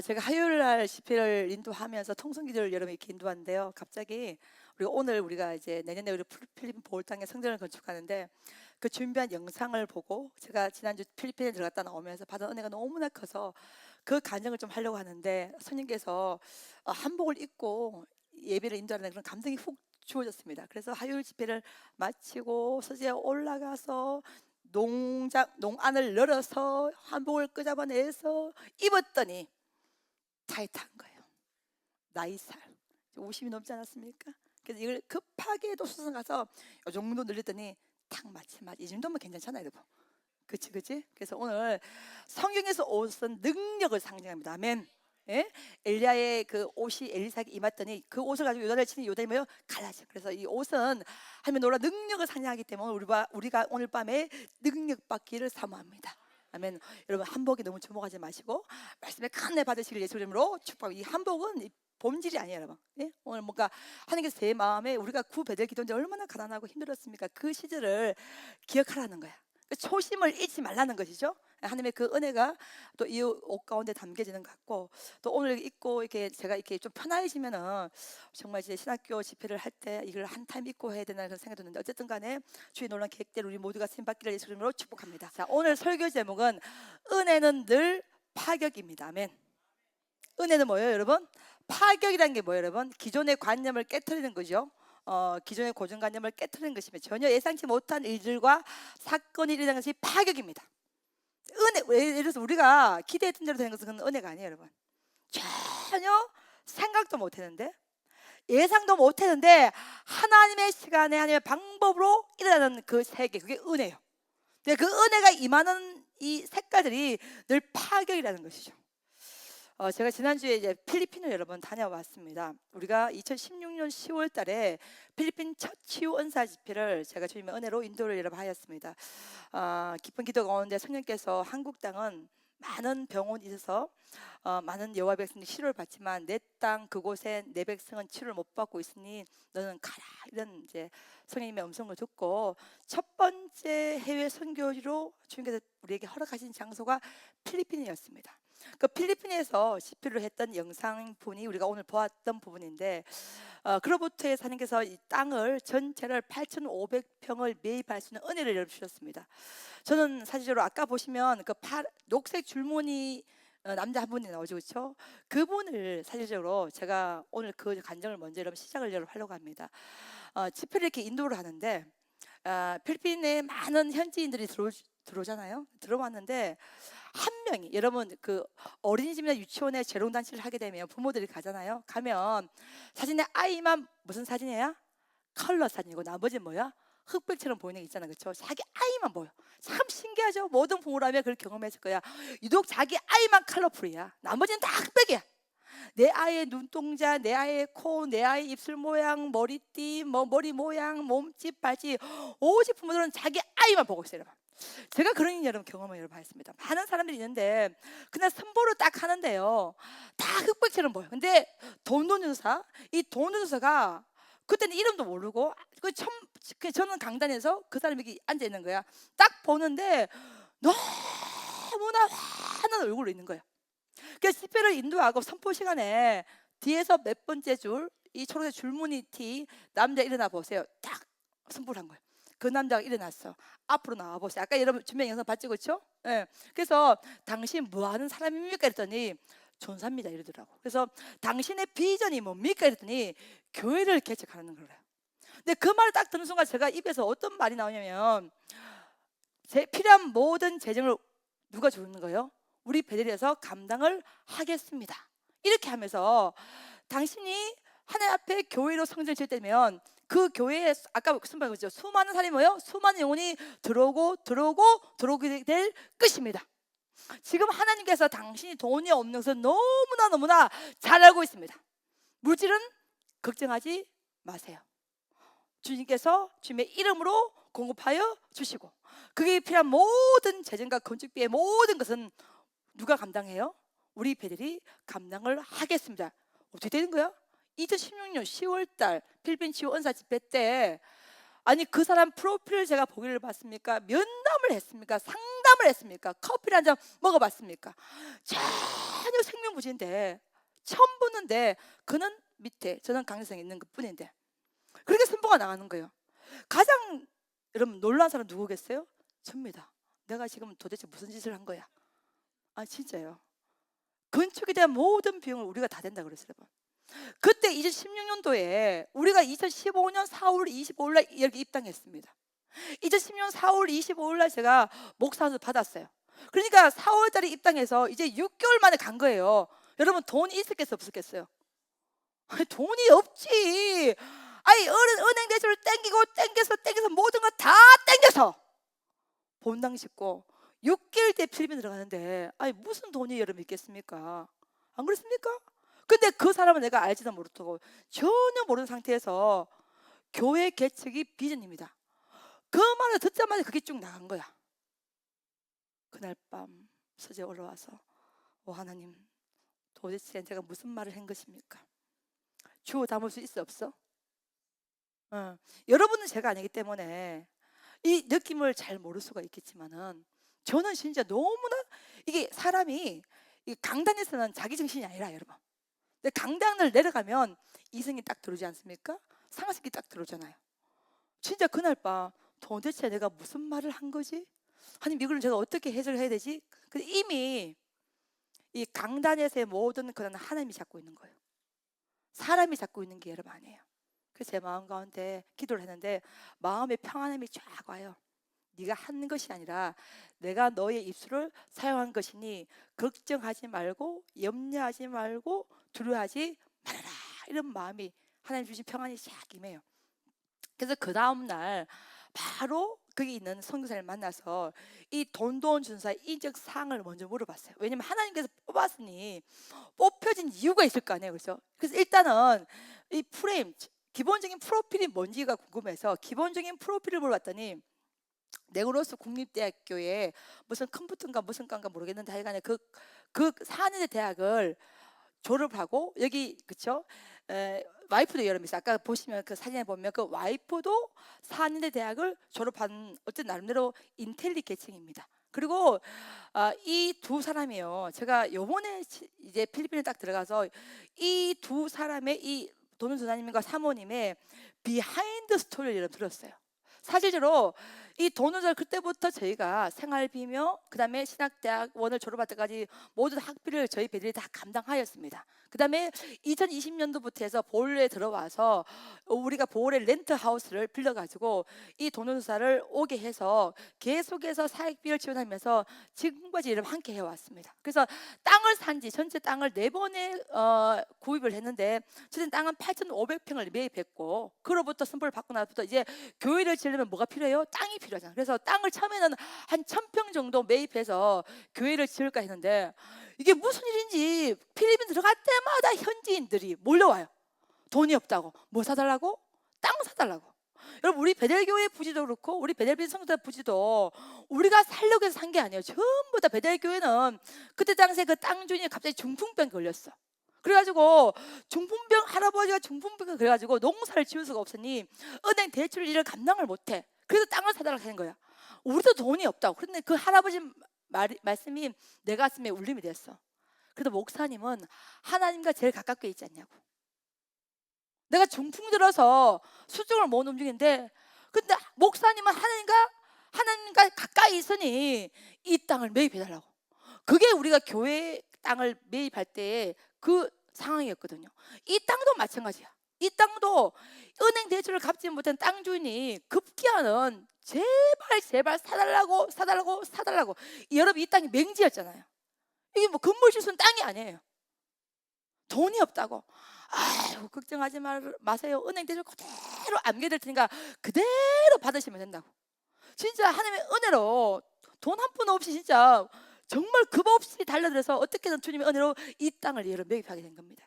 제가 화요일 날 집회를 인도하면서 통성기도를 여러분 이렇게 인도하는데요. 갑자기 우리가 이제 내년에 우리 필리핀 보홀당에 성전을 건축하는데 그 준비한 영상을 보고 제가 지난주 필리핀에 들어갔다 나오면서 받은 은혜가 너무나 커서 그 간증을 좀 하려고 하는데 선생님께서 한복을 입고 예배를 인도하는 그런 감동이 훅 주어졌습니다. 그래서 화요일 집회를 마치고 서재에 올라가서 농안을 열어서 한복을 끄잡아내서 입었더니 타이트한 거예요. 나이 살 50이 넘지 않았습니까? 그래서 이걸 급하게 또 수선 가서 이 정도 늘렸더니 탁 맞지. 이 정도면 괜찮잖아요, 여러분. 그치. 그래서 오늘 성경에서 옷은 능력을 상징합니다. 아멘. 예? 엘리야의 그 옷이 엘리사에게 임했더니 그 옷을 가지고 요단을 치는 요단이 뭐예요? 갈라져. 그래서 이 옷은 하나님의 놀라운 능력을 상징하기 때문에 우리가 오늘 밤에 능력 받기를 사모합니다. 아멘. 여러분 한복에 너무 주목하지 마시고 말씀에 큰 내 받으시길 예수 이름으로 축복합니다. 이 한복은 본질이 아니에요, 여러분. 예? 오늘 뭔가 하나님께서 제 마음에 우리가 구 베델 기도인데 얼마나 가난하고 힘들었습니까? 그 시절을 기억하라는 거야. 그 초심을 잊지 말라는 것이죠. 하나님의 그 은혜가 또 이 옷 가운데 담겨지는 것 같고, 또 오늘 입고 이렇게 제가 이렇게 좀 편해지면은 정말 이제 신학교 집회를 할 때 이걸 한 타임 입고 해야 되나 그런 생각이 드는데, 어쨌든 간에 주의 놀라운 계획대로 우리 모두가 쓰임 받기를 예수 이름으로 축복합니다. 자, 오늘 설교 제목은 은혜는 늘 파격입니다. 아멘. 은혜는 뭐예요, 여러분? 파격이라는 게 뭐예요, 여러분? 기존의 관념을 깨트리는 거죠. 기존의 고정관념을 깨트리는 것이며 전혀 예상치 못한 일들과 사건이 일어나는 것이 파격입니다. 예를 들어서 우리가 기대했던 대로 되는 것은 그건 은혜가 아니에요, 여러분. 전혀 생각도 못했는데, 예상도 못했는데 하나님의 시간에 하나님의 방법으로 일어나는 그 세계, 그게 은혜예요. 근데 그 은혜가 임하는 이 색깔들이 늘 파격이라는 것이죠. 제가 지난주에 이제 필리핀을 여러 번 다녀왔습니다. 우리가 2016년 10월 달에 필리핀 첫 치유 은사 집회를 제가 주님의 은혜로 인도를 여러 번 하였습니다. 깊은 기도 가운데 성령께서 한국 땅은 많은 병원이 있어서 많은 여호와 백성들이 치료를 받지만 내 땅 그곳에 내 백성은 치료를 못 받고 있으니 너는 가라, 이런 이제 성령님의 음성을 듣고 첫 번째 해외 선교지로 주님께서 우리에게 허락하신 장소가 필리핀이었습니다. 그 필리핀에서 집회를 했던 영상분이 우리가 오늘 보았던 부분인데, 그로부터 하나님께서 이 땅을 전체를 8,500평을 매입할 수 있는 은혜를 여러분 주셨습니다. 저는 사실적으로 아까 보시면 그 녹색 줄무늬 남자 한 분이 나오죠, 그렇죠? 그분을 사실적으로 제가 오늘 그 간증을 먼저 여러분 시작을 하려고 합니다. 집회를 이렇게 인도를 하는데 필리핀에 많은 현지인들이 들어오잖아요. 들어왔는데 한 명이, 여러분 그 어린이집이나 유치원에 재롱잔치를 하게 되면 부모들이 가잖아요. 가면 사진에 아이만 무슨 사진이야? 컬러 사진이고 나머지는 뭐야? 흑백처럼 보이는 게 있잖아, 그렇죠? 자기 아이만 보여. 참 신기하죠. 모든 부모라면 그걸 경험했을 거야. 유독 자기 아이만 컬러풀이야. 나머지는 다 흑백이야. 내 아이의 눈동자, 내 아이의 코, 내 아이의 입술 모양, 머리띠, 머리 모양, 몸집, 발집, 오직 부모들은 자기 아이만 보고 있어요. 제가 그런 일 여러분 경험을 여러분 했습니다. 많은 사람들이 있는데 그냥 선보를 딱 하는데요, 다 흑백처럼 보여. 근데 돈노조사, 이 돈노조사가 그때는 이름도 모르고 저는 강단에서 그 사람이 여기 앉아 있는 거야. 딱 보는데 너무나 환한 얼굴로 있는 거야. 그래서 집회를 인도하고 선포 시간에 뒤에서 몇 번째 줄, 이 초록색 줄무늬 티 남자 일어나 보세요. 딱 선포를 한 거예요. 그 남자가 일어났어. 앞으로 나와 보세요. 아까 여러분 준비한 영상 봤죠, 그렇죠? 예. 그래서 당신 뭐 하는 사람입니까? 이랬더니 전사입니다 이러더라고. 그래서 당신의 비전이 뭡니까? 이랬더니 교회를 개척하는 거래요. 근데 그 말을 딱 듣는 순간 제가 입에서 어떤 말이 나오냐면, 필요한 모든 재정을 누가 주는 거예요? 우리 베델에서 감당을 하겠습니다. 이렇게 하면서 당신이 하나님 앞에 교회로 성전을 질 때면 그 교회에 아까 순간 그죠? 수많은 사람이 뭐요? 수많은 영혼이 들어오게 될 것입니다. 지금 하나님께서 당신이 돈이 없는 것은 너무나 잘 알고 있습니다. 물질은 걱정하지 마세요. 주님께서 주님의 이름으로 공급하여 주시고 그게 필요한 모든 재정과 건축비의 모든 것은 누가 감당해요? 우리 배들이 감당을 하겠습니다. 어떻게 되는 거야? 2016년 10월 달 필리핀 치유 은사 집회 때 아니 그 사람 프로필을 제가 보기를 봤습니까? 면담을 했습니까? 상담을 했습니까? 커피를 한 잔 먹어봤습니까? 전혀 생명부진데 처음 보는데 그는 밑에 저는 강제성이 있는 것 뿐인데 그렇게 선보가 나가는 거예요. 가장 여러분 놀란 사람 누구겠어요? 접니다. 내가 지금 도대체 무슨 짓을 한 거야? 아 진짜요. 건축에 대한 모든 비용을 우리가 다 된다 그랬어요. 여러분. 그때 2016년도에 우리가 2015년 4월 25일 날 이렇게 입당했습니다. 2010년 4월 25일 날 제가 목사한테 받았어요. 그러니까 4월 달에 입당해서 이제 6개월 만에 간 거예요. 여러분 돈이 있었겠어요 없었겠어요? 아니, 돈이 없지. 아니 은행 대출을 땡겨서 모든 거 다 땡겨서 본당 짓고 6개월 때 필리핀 들어가는데 아니 무슨 돈이 여러분 있겠습니까? 안 그렇습니까? 근데 그 사람은 내가 알지도 못하고 전혀 모르는 상태에서 교회 개척이 비전입니다. 그 말을 듣자마자 그게 쭉 나간 거야. 그날 밤 서재 올라와서 하나님 도대체 제가 무슨 말을 한 것입니까? 주워 담을 수 있어 없어? 여러분은 제가 아니기 때문에 이 느낌을 잘 모를 수가 있겠지만은 저는 진짜 너무나 이게 사람이 강단에서는 자기 정신이 아니라 여러분. 근데 강단을 내려가면 이성이 딱 들어오지 않습니까? 상식이 딱 들어오잖아요. 진짜 그날 밤 도대체 내가 무슨 말을 한 거지? 하나님 이걸 제가 어떻게 해석을 해야 되지? 근데 이미 이 강단에서의 모든 그런 하나님이 잡고 있는 거예요. 사람이 잡고 있는 게 여러분 아니에요. 그래서 제 마음 가운데 기도를 했는데 마음의 평안함이 쫙 와요. 네가 한 것이 아니라 내가 너의 입술을 사용한 것이니 걱정하지 말고 염려하지 말고 두려워하지 말아라. 이런 마음이 하나님 주신 평안이 쫙 임해요. 그래서 그 다음 날 바로 거기 있는 선교사를 만나서 이 돈돈 준사의 인적 사항을 먼저 물어봤어요. 왜냐면 하나님께서 뽑았으니 뽑혀진 이유가 있을 거 아니에요. 그래서 일단은 이 프레임 기본적인 프로필이 뭔지가 궁금해서 기본적인 프로필을 물어봤더니 네그로스 국립대학교에 무슨 컴퓨터인가 무슨 과인가 모르겠는데 하여간에 그 4년의 대학을 졸업하고 여기 그쵸? 와이프도 여러 명 있어요. 아까 보시면 그 사진에 보면 그 와이프도 4년의 대학을 졸업한 어쨌든 나름대로 인텔리 계층입니다. 그리고 이 두 사람이요. 제가 요번에 이제 필리핀에 딱 들어가서 이 두 사람의 이 도는 전사님과 사모님의 비하인드 스토리를 여러분 들었어요. 사실적으로 이 도는전 그때부터 저희가 생활비며 그 다음에 신학대학원을 졸업할 때까지 모든 학비를 저희 배들이 다 감당하였습니다. 그 다음에 2020년도부터 해서 보울에 들어와서 우리가 보울의 렌트하우스를 빌려가지고 이 도는사를 오게 해서 계속해서 사익비를 지원하면서 지금까지 이렇게 함께 해왔습니다. 그래서 땅을 산지 전체 땅을 4번에 구입을 했는데 전체 땅은 8,500평을 매입했고 그로부터 선포를 받고 나서부터 이제 교회를 지으려면 뭐가 필요해요? 땅이 필요하잖아요. 그래서 땅을 처음에는 한 1,000평 정도 매입해서 교회를 지을까 했는데 이게 무슨 일인지 필리핀 들어갈 때마다 현지인들이 몰려와요. 돈이 없다고. 뭐 사달라고? 땅 사달라고. 여러분 우리 베델교회 부지도 그렇고 우리 베델빈 성도들 부지도 우리가 살려고 해서 산 게 아니에요. 전부 다 베델교회는 그때 당시에 그 땅 주인이 갑자기 중풍병 걸렸어. 그래가지고 중풍병 할아버지가 중풍병 그래가지고 농사를 지을 수가 없으니 은행 대출 일을 감당을 못해. 그래서 땅을 사달라고 하는 거야. 우리도 돈이 없다고. 그런데 그 할아버지 말씀이 내 가슴에 울림이 됐어. 그래도 목사님은 하나님과 제일 가깝게 있지 않냐고. 내가 중풍 들어서 수중을 못 움직이는데 근데 목사님은 하나님과 가까이 있으니 이 땅을 매입해달라고. 그게 우리가 교회 땅을 매입할 때 그 상황이었거든요. 이 땅도 마찬가지야. 이 땅도 은행 대출을 갚지 못한 땅 주인이 급기야는 제발 사달라고. 여러분 이 땅이 맹지였잖아요. 이게 뭐 건물 짓는 땅이 아니에요. 돈이 없다고. 아유 걱정하지 마세요. 은행 대출 그대로 안겨드릴 테니까 그대로 받으시면 된다고. 진짜 하나님의 은혜로 돈 한 푼 없이 진짜 정말 급 없이 달려들어서 어떻게든 주님의 은혜로 이 땅을 여러분 매입하게 된 겁니다.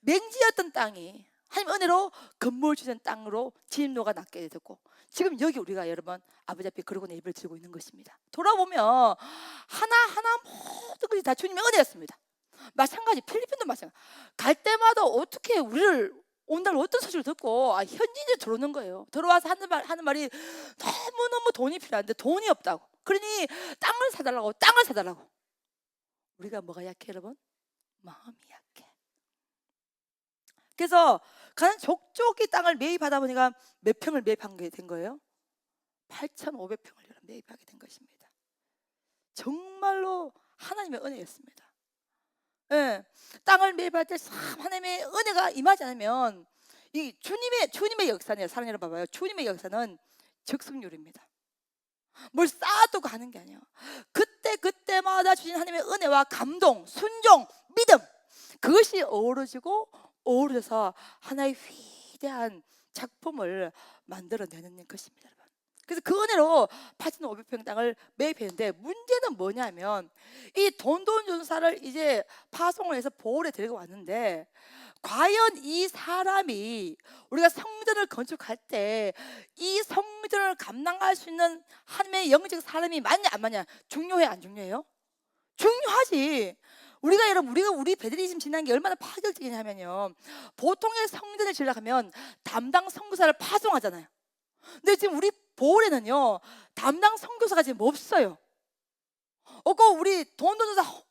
맹지였던 땅이 하나님 은혜로 건물 주된 땅으로 진입로가 낮게 됐고 지금 여기 우리가 여러분 아버지 앞에 그러고 예배를 드리고 있는 것입니다. 돌아보면 하나하나 모든 것이 다 주님의 은혜였습니다. 마찬가지 필리핀도 마찬가지. 갈 때마다 어떻게 우리를 온날 어떤 소식을 듣고 현지인이 들어오는 거예요. 들어와서 하는 말이 너무너무 돈이 필요한데 돈이 없다고. 그러니 땅을 사달라고. 우리가 뭐가 약해 여러분? 마음이 약해. 그래서 가는 족족이 땅을 매입하다 보니까 몇 평을 매입한 게 된 거예요? 8,500평을 매입하게 된 것입니다. 정말로 하나님의 은혜였습니다. 예, 땅을 매입할 때 참 하나님의 은혜가 임하지 않으면 이 주님의 역사네요. 사랑 여러분 봐봐요. 주님의 역사는 적승률입니다. 뭘 쌓아두고 하는 게 아니에요. 그때마다 주신 하나님의 은혜와 감동, 순종, 믿음, 그것이 어우러져서 하나의 위대한 작품을 만들어내는 것입니다. 여러분. 그래서 그 은혜로 8,500평 땅을 매입했는데 문제는 뭐냐면 이 돈돈 전사를 이제 파송을 해서 보홀에 데리고 왔는데 과연 이 사람이 우리가 성전을 건축할 때 이 성전을 감당할 수 있는 하나님의 영적 사람이 맞냐 안 맞냐, 중요해 안 중요해요? 중요하지. 우리 베드리즘 지난 게 얼마나 파격적이냐면요, 보통의 성전을 지으려고 하면 담당 선교사를 파송하잖아요. 근데 지금 우리 보홀에는요 담당 선교사가 지금 없어요. 우리 돈돈사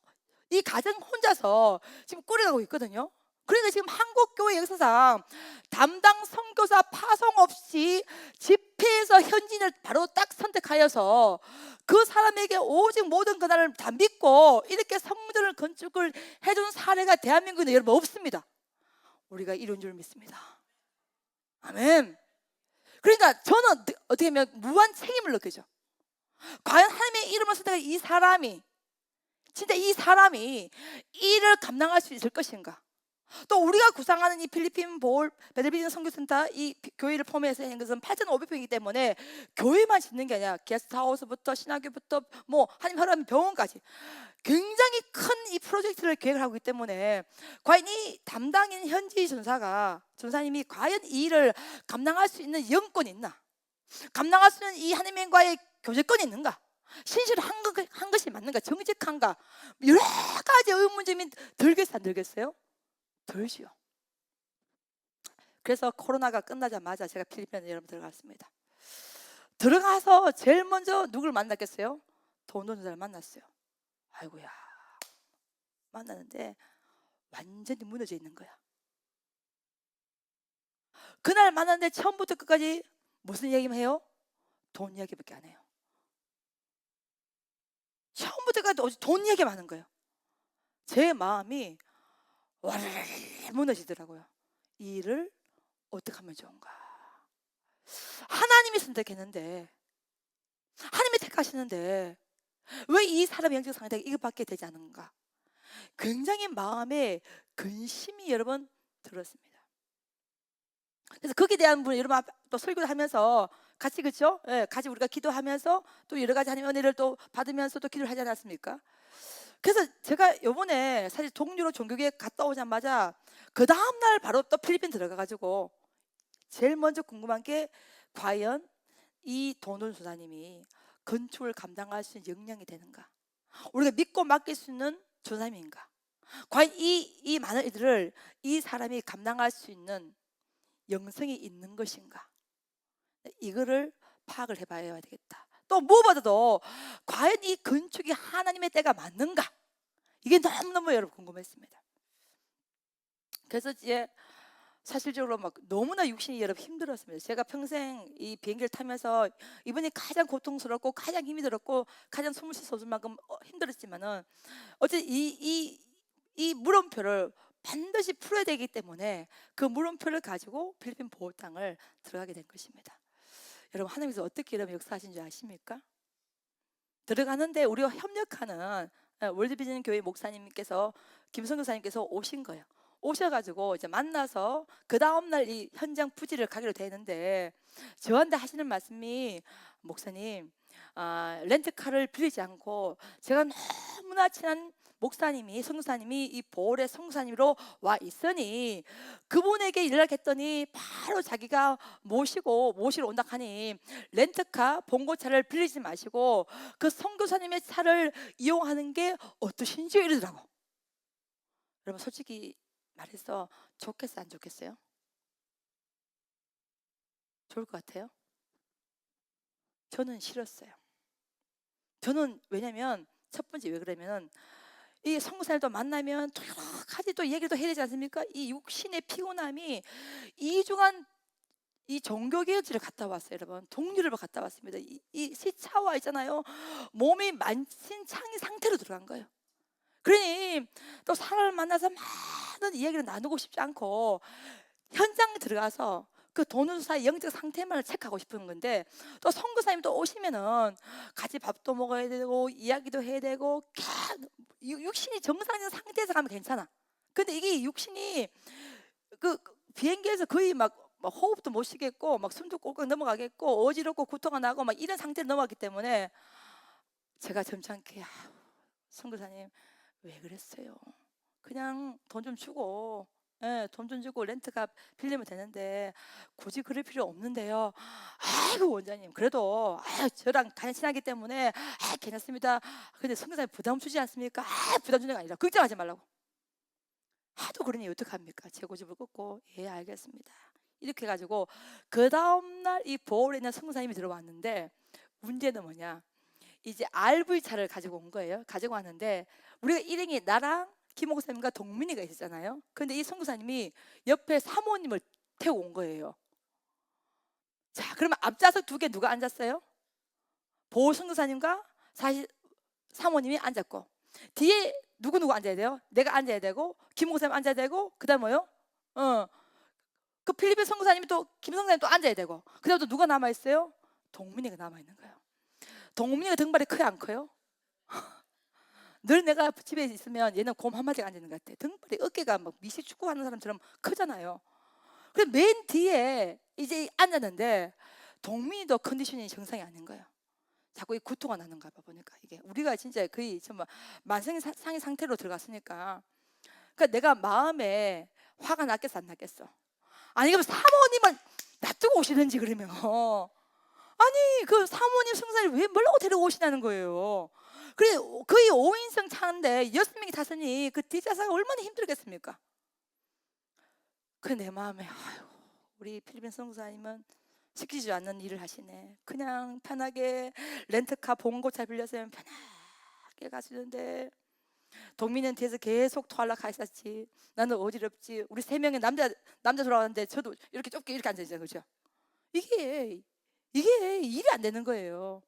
이 가정 혼자서 지금 꾸려가고 있거든요. 그러니까 지금 한국교회 역사상 담당 선교사 파송 없이 집회에서 현지인을 바로 딱 선택하여서 그 사람에게 오직 모든 권한을 다 믿고 이렇게 성전을 건축을 해준 사례가 대한민국에 여러분 없습니다. 우리가 이룬 줄 믿습니다. 아멘. 그러니까 저는 어떻게 보면 무한 책임을 느끼죠. 과연 하나님의 이름을 선택한 이 사람이 진짜 이 사람이 일을 감당할 수 있을 것인가? 또 우리가 구상하는 이 필리핀 보홀 베들비전 선교센터 이 교회를 포함해서 한 것은 8,500평이기 때문에 교회만 짓는 게 아니라 게스트하우스부터 신학교부터 뭐 하나님 허락하면 병원까지 굉장히 큰 이 프로젝트를 계획을 하고 있기 때문에 과연 이 담당인 현지 전사님이 과연 이 일을 감당할 수 있는 영권이 있나? 감당할 수 있는 이 하나님과의 교제권이 있는가? 신실한 것이 맞는가? 정직한가? 여러 가지 의문점이 들겠어요 안 들겠어요? 들지요. 그래서 코로나가 끝나자마자 제가 필리핀에 여러분 들어갔습니다. 들어가서 제일 먼저 누굴 만났겠어요? 돈돈자를 만났어요. 아이고야, 만나는데 완전히 무너져 있는 거야. 그날 만났는데 처음부터 끝까지 무슨 얘기만 해요? 돈 이야기밖에 안 해요. 처음부터 끝까지 돈 얘기만 하는 거예요. 제 마음이 와르르 무너지더라고요. 이 일을 어떻게 하면 좋은가? 하나님이 선택했는데, 하나님이 택하시는데 왜 이 사람의 영적 상태가 이것밖에 되지 않은가? 굉장히 마음에 근심이 여러분 들었습니다. 그래서 거기에 대한 부분 여러분 또 설교를 하면서 같이 그렇죠? 예, 같이 우리가 기도하면서 또 여러 가지 하나님의 은혜를 또 받으면서 또 기도를 하지 않았습니까? 그래서 제가 요번에 사실 동유로 종교교회 갔다 오자마자 그 다음날 바로 또 필리핀 들어가가지고 제일 먼저 궁금한 게 과연 이 돈돈 조사님이 건축을 감당할 수 있는 역량이 되는가? 우리가 믿고 맡길 수 있는 조사님인가? 과연 이 많은 일들을 이 사람이 감당할 수 있는 영성이 있는 것인가? 이거를 파악을 해봐야 되겠다. 또 무엇보다도 과연 이 건축이 하나님의 때가 맞는가? 이게 너무너무 여러분 궁금했습니다. 그래서 이제 사실적으로 막 너무나 육신이 여러분 힘들었습니다. 제가 평생 이 비행기를 타면서 이번이 가장 고통스럽고 가장 힘이 들었고 가장 숨을 쉴 수 없을 만큼 힘들었지만은 어쨌든 이 물음표를 반드시 풀어야 되기 때문에 그 물음표를 가지고 필리핀 보호 땅을 들어가게 된 것입니다. 여러분 하나님께서 어떻게 이런 역사하신 줄 아십니까? 들어가는데 우리가 협력하는 월드비전 교회 목사님께서 김성교 사님께서 오신 거예요. 오셔가지고 이제 만나서 그 다음날 이 현장 부지를 가기로 되는데 저한테 하시는 말씀이 목사님 렌트카를 빌리지 않고 제가 너무나 친한 목사님이 성사님이 이 보홀의 성사님으로 와 있으니 그분에게 연락했더니 바로 자기가 모시러 온다 하니 렌트카 봉고차를 빌리지 마시고 그 성교사님의 차를 이용하는 게 어떠신지 이러더라고. 여러분 솔직히 말해서 좋겠어요 안 좋겠어요? 좋을 것 같아요? 저는 싫었어요. 저는 왜냐면 첫 번째 왜 그러면 이 성사님도 만나면 또 여러 가지 또 얘기도 해야 되지 않습니까? 이 육신의 피곤함이 이중한 이 종교개혁지를 갔다 왔어요, 여러분. 동유럽을 갔다 왔습니다. 이 시차와 있잖아요. 몸이 만신창이 상태로 들어간 거예요. 그러니 또 사람을 만나서 많은 이야기를 나누고 싶지 않고 현장에 들어가서 그 도누사의 영적 상태만을 체크하고 싶은 건데, 또 선교사님 또 오시면은 같이 밥도 먹어야 되고 이야기도 해야 되고 육신이 정상적인 상태에서 가면 괜찮아. 근데 이게 육신이 그 비행기에서 거의 막 호흡도 못 쉬겠고 막 숨도 꼴깍 넘어가겠고 어지럽고 구토가 나고 막 이런 상태로 넘어갔기 때문에 제가 점잖게 선교사님 왜 그랬어요? 그냥 돈 좀 주고, 예, 돈 좀 주고 렌트카 빌리면 되는데 굳이 그럴 필요 없는데요. 아이고 원장님 그래도 저랑 친하기 때문에 괜찮습니다. 근데 선교사님 부담 주지 않습니까? 부담 주는 게 아니라 걱정하지 말라고. 하도 그러니 어떡합니까? 제 고집을 꺾고 예 알겠습니다. 이렇게 해가지고 그 다음날 이 보홀에 있는 선교사님이 들어왔는데, 문제는 뭐냐, 이제 RV차를 가지고 온 거예요. 가지고 왔는데 우리가 일행이 나랑 김 목사님과 동민이가 있었잖아요. 근데 이 선교사님이 옆에 사모님을 태우고 온 거예요. 자, 그러면 앞좌석 두 개 누가 앉았어요? 보호 선교사님과 사실 사모님이 앉았고, 뒤에 누구 앉아야 돼요? 내가 앉아야 되고 김 목사님 앉아야 되고, 그다음 뭐요? 그 필리핀 선교사님이 또 김 선교사님 또 앉아야 되고, 그다음 또 누가 남아 있어요? 동민이가 남아 있는 거예요. 동민이가 등발이 커요, 안 커요? 늘 내가 집에 있으면 얘는 곰 한 마리가 앉아 있는 것 같아. 등발이 어깨가 막 미식축구 하는 사람처럼 크잖아요. 그래서 맨 뒤에 이제 앉았는데 동민이도 컨디션이 정상이 아닌 거예요. 자꾸 이 구토가 나는가 봐. 보니까 이게 우리가 진짜 거의 정말 만성상의 상태로 들어갔으니까, 그러니까 내가 마음에 화가 났겠어 안 났겠어? 아니 그럼 사모님을 놔두고 오시든지 그러면, 아니 그 사모님 성사를 왜 뭐라고 데리고 오시냐는 거예요. 그래 거의 5인승 차인데 6명이 탔으니 그 뒷좌석이 얼마나 힘들겠습니까? 그래 내 마음에 아이고, 우리 필리핀 선교사님은 시키지 않는 일을 하시네. 그냥 편하게 렌트카 봉고차 빌려서 편하게 가시는데 동민은 뒤에서 계속 토하려고 했었지. 나는 어지럽지. 우리 세 명의 남자 돌아왔는데 저도 이렇게 좁게 이렇게 앉아 있잖아요, 그죠? 이게 일이 안 되는 거예요.